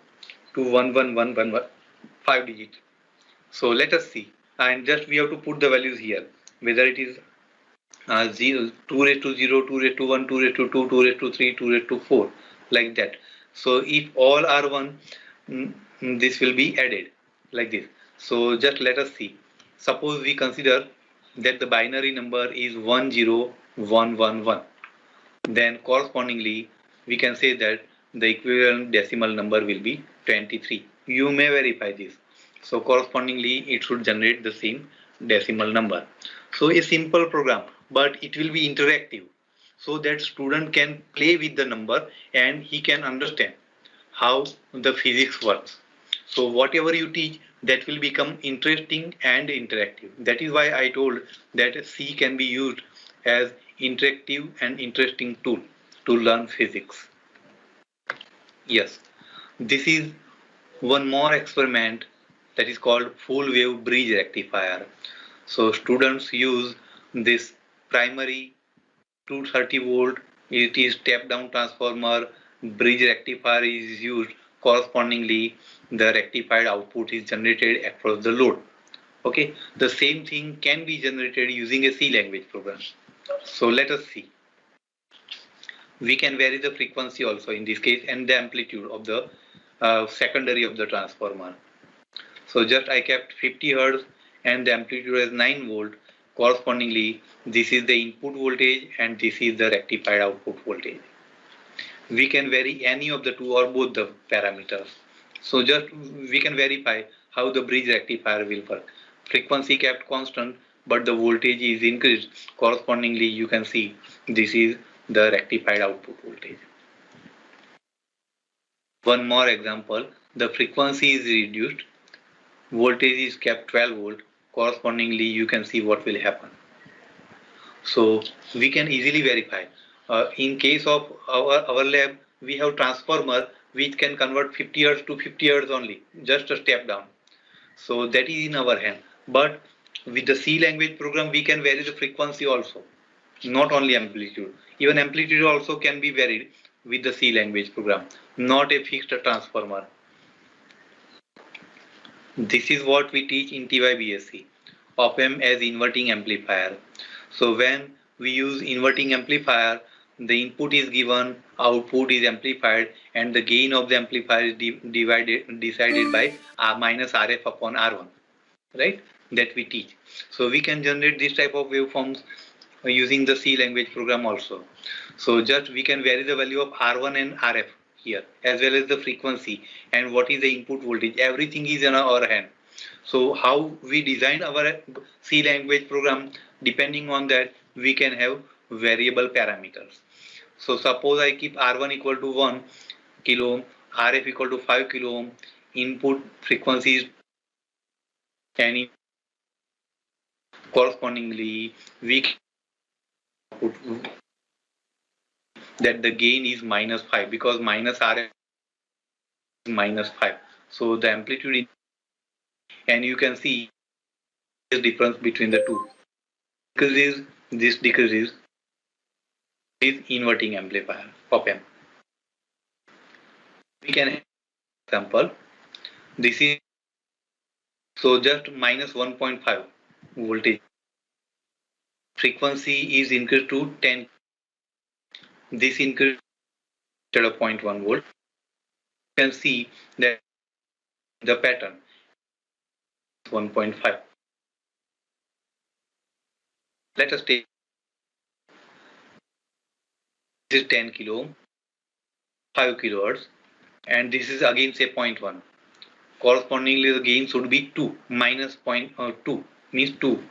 to 11111, 5 digits. So let us see, and just we have to put the values here, whether it is 0, 2 raised to 0, 2 raised to 1, 2 raised to 2, 2 raised to 3, 2 raised to 4, like that. So if all are 1, this will be added like this. So just let us see. Suppose we consider that the binary number is 10111. Then correspondingly we can say that the equivalent decimal number will be 23. You may verify this. So correspondingly it should generate the same decimal number. So a simple program, but it will be interactive, so that student can play with the number and he can understand how the physics works. So whatever you teach, that will become interesting and interactive. That is why I told that C can be used as interactive and interesting tool to learn physics. Yes, this is one more experiment that is called full wave bridge rectifier. So students use this primary 230 volt, it is step down transformer, bridge rectifier is used, correspondingly the rectified output is generated across the load. Okay, the same thing can be generated using a C language program. So let us see. We can vary the frequency also in this case and the amplitude of the secondary of the transformer. So just I kept 50 Hertz and the amplitude as 9 volt. Correspondingly, this is the input voltage and this is the rectified output voltage. We can vary any of the two or both the parameters. So just we can verify how the bridge rectifier will work. Frequency kept constant, but the voltage is increased. Correspondingly, you can see this is the rectified output voltage. One more example, the frequency is reduced, voltage is kept 12 volt, correspondingly you can see what will happen. So we can easily verify. In case of our lab, we have transformer which can convert 50 Hz to 50 Hz only, just a step down. So that is in our hand. But with the C language program, we can vary the frequency also, not only amplitude. Even amplitude also can be varied with the C language program, not a fixed transformer. This is what we teach in TYBSc, op-amp as inverting amplifier. So when we use inverting amplifier, the input is given, output is amplified, and the gain of the amplifier is decided by minus RF upon R1, right? That we teach. So we can generate this type of waveforms using the C language program also. So just we can vary the value of R1 and RF here, as well as the frequency and what is the input voltage. Everything is in our hand. So how we design our C language program, depending on that, we can have variable parameters. So suppose I keep R1 equal to 1 kilo ohm, RF equal to 5 kilo ohm, input frequency is, and correspondingly we can put that the gain is minus 5 because minus RF is minus 5. So the amplitude, and you can see the difference between the two. Decreases, this decreases, is inverting amplifier op-amp. We can have example. This is so just minus 1.5 voltage. Frequency is increased to 10. This increase instead of 0.1 volt. You can see that the pattern 1.5. Let us take this is 10 kilo ohm, 5 kilohertz, and this is again say 0.1. Correspondingly, the gain should be 2 minus 0.2 means 2.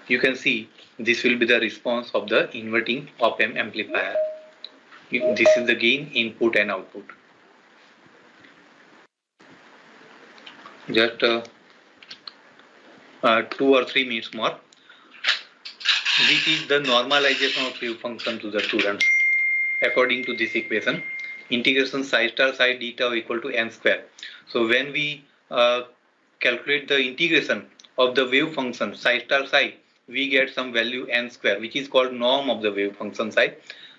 You can see this will be the response of the inverting op-amp amplifier. This is the gain input and output. Just 2 or 3 minutes more. This is the normalization of wave function to the students. According to this equation, integration psi star psi d tau equal to n square. So when we calculate the integration of the wave function psi star psi, we get some value n square, which is called norm of the wave function psi.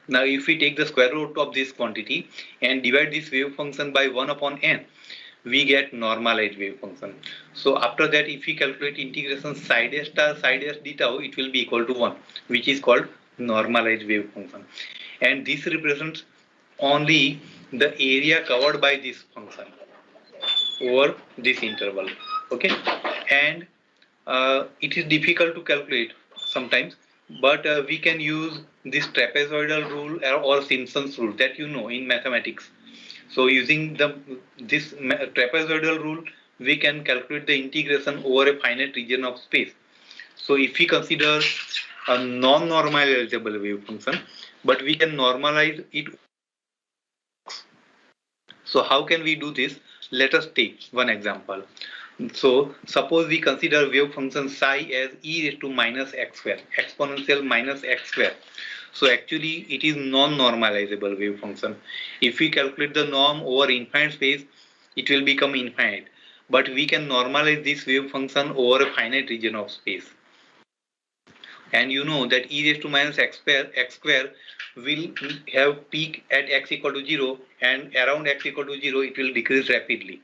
Now if we take the square root of this quantity and divide this wave function by 1 upon n, we get normalized wave function. So after that, if we calculate integration psi dash star psi dash d tau, it will be equal to 1, which is called normalized wave function. And this represents only the area covered by this function over this interval. Okay, and it is difficult to calculate sometimes, but we can use this trapezoidal rule or Simpson's rule that you know in mathematics. So using this trapezoidal rule, we can calculate the integration over a finite region of space. So if we consider a non-normalizable wave function, but we can normalize it. So how can we do this? Let us take one example. So suppose we consider wave function psi as e raised to minus x square, exponential minus x square. So actually it is non-normalizable wave function. If we calculate the norm over infinite space, it will become infinite. But we can normalize this wave function over a finite region of space. And you know that e raised to minus x square will have peak at x equal to 0, and around x equal to 0 it will decrease rapidly.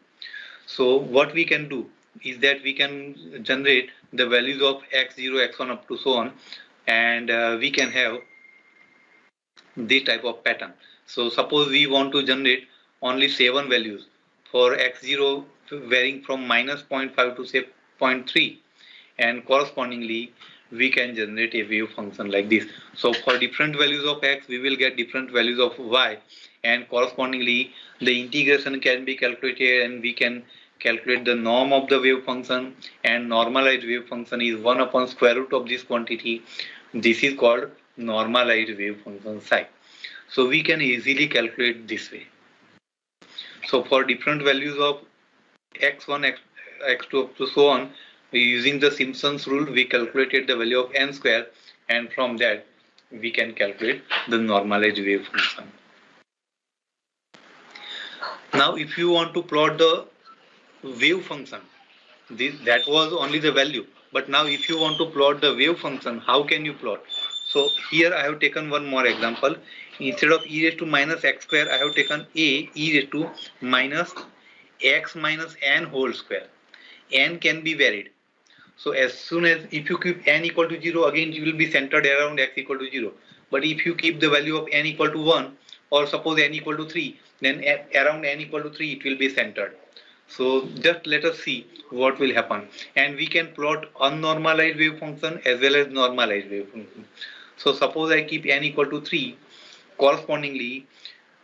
So what we can do is that we can generate the values of x0, x1 up to so on, and we can have this type of pattern. So suppose we want to generate only 7 values for x0 varying from minus 0.5 to say 0.3, and correspondingly we can generate a wave function like this. So for different values of x, we will get different values of y, and correspondingly the integration can be calculated, and we can calculate the norm of the wave function, and normalized wave function is 1 upon square root of this quantity. This is called normalized wave function psi. So we can easily calculate this way. So for different values of x1, x2 up to so on, using the Simpson's rule, we calculated the value of n square, and from that we can calculate the normalized wave function. Now if you want to plot the wave function, that was only the value, but now if you want to plot the wave function, how can you plot? So here I have taken one more example. Instead of e raised to minus x square, I have taken e raised to minus x minus n whole square. N can be varied. So as soon as if you keep n equal to 0, again it will be centered around x equal to 0. But if you keep the value of n equal to 1, or suppose n equal to 3, then around n equal to 3 it will be centered. So just let us see what will happen. And we can plot unnormalized wave function as well as normalized wave function. So suppose I keep n equal to 3, correspondingly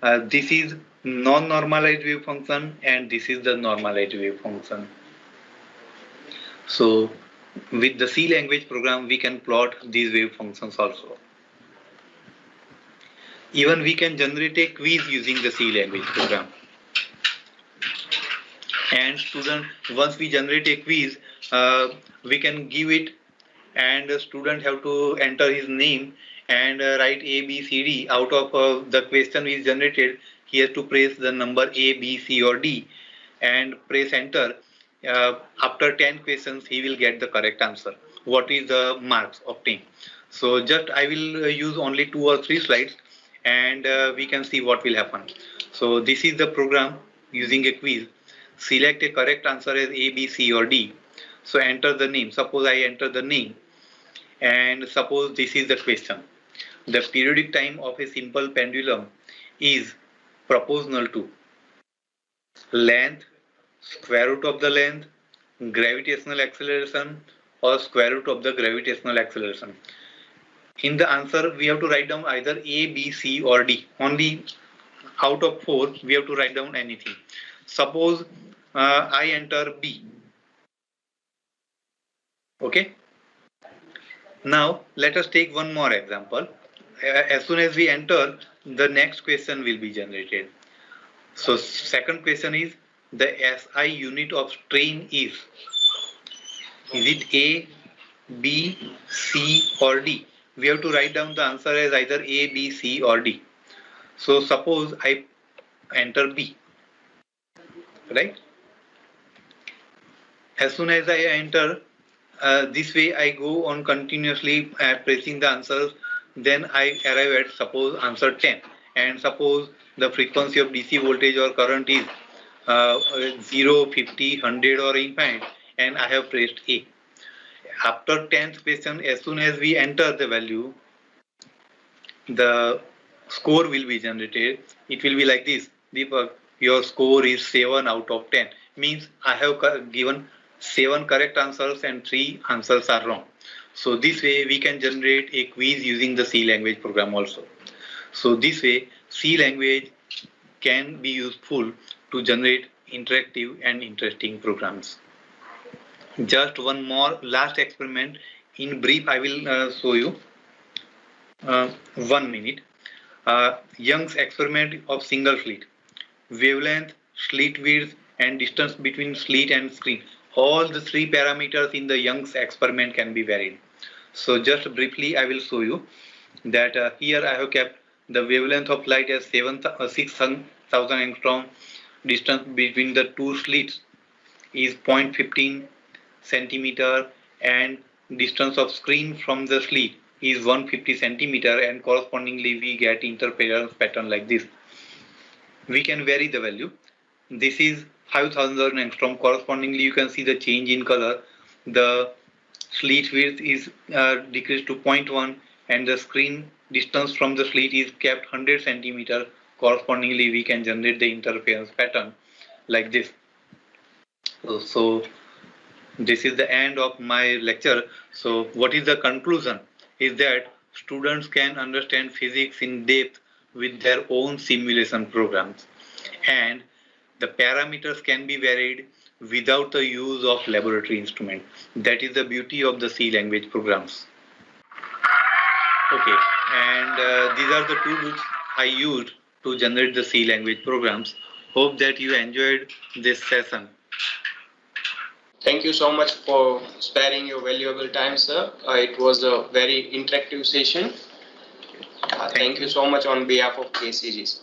this is non-normalized wave function, and this is the normalized wave function. So with the C language program, we can plot these wave functions also. Even we can generate a quiz using the C language program. And student, once we generate a quiz, we can give it, and the student have to enter his name and write A, B, C, D. Out of the question is generated, he has to press the number A, B, C or D and press enter. After 10 questions, he will get the correct answer. What is the marks obtained? So just I will use only 2 or 3 slides, and we can see what will happen. So this is the program using a quiz. Select a correct answer as A, B, C or D. So enter the name. Suppose I enter the name, and suppose this is the question. The periodic time of a simple pendulum is proportional to length, square root of the length, gravitational acceleration, or square root of the gravitational acceleration. In the answer, we have to write down either A, B, C or D. Only out of 4, we have to write down anything. Suppose I enter B. Okay. Now let us take one more example. As soon as we enter, the next question will be generated. So second question is, the SI unit of strain is it A, B, C or D? We have to write down the answer as either A, B, C or D. So suppose I enter B, right? As soon as I enter, this way I go on continuously pressing the answers, then I arrive at suppose answer 10, and suppose the frequency of DC voltage or current is 0, 50, 100 or infinite, and I have pressed A. After 10th question, as soon as we enter the value, the score will be generated. It will be like this: Deepak, your score is 7 out of 10. Means I have given 7 correct answers and 3 answers are wrong. So this way we can generate a quiz using the C language program also. So this way C language can be useful to generate interactive and interesting programs. Just one more last experiment. In brief, I will show you. 1 minute. Young's experiment of single slit. Wavelength, slit width and distance between slit and screen. All the 3 parameters in the Young's experiment can be varied. So just briefly I will show you that here I have kept the wavelength of light as 6,000 angstrom. Distance between the 2 slits is 0.15 centimeter, and distance of screen from the slit is 150 centimeter, and correspondingly we get interference pattern like this. We can vary the value. This is 5,000 angstrom. Correspondingly you can see the change in color. The slit width is decreased to 0.1, and the screen distance from the slit is kept 100 centimeter. Correspondingly we can generate the interference pattern like this. So this is the end of my lecture. So what is the conclusion? Is that students can understand physics in depth with their own simulation programs, and the parameters can be varied without the use of laboratory instruments. That is the beauty of the C language programs. Okay, and these are the 2 books I used to generate the C language programs. Hope that you enjoyed this session. Thank you so much for sparing your valuable time, sir. It was a very interactive session. Thank you so much on behalf of KCGs.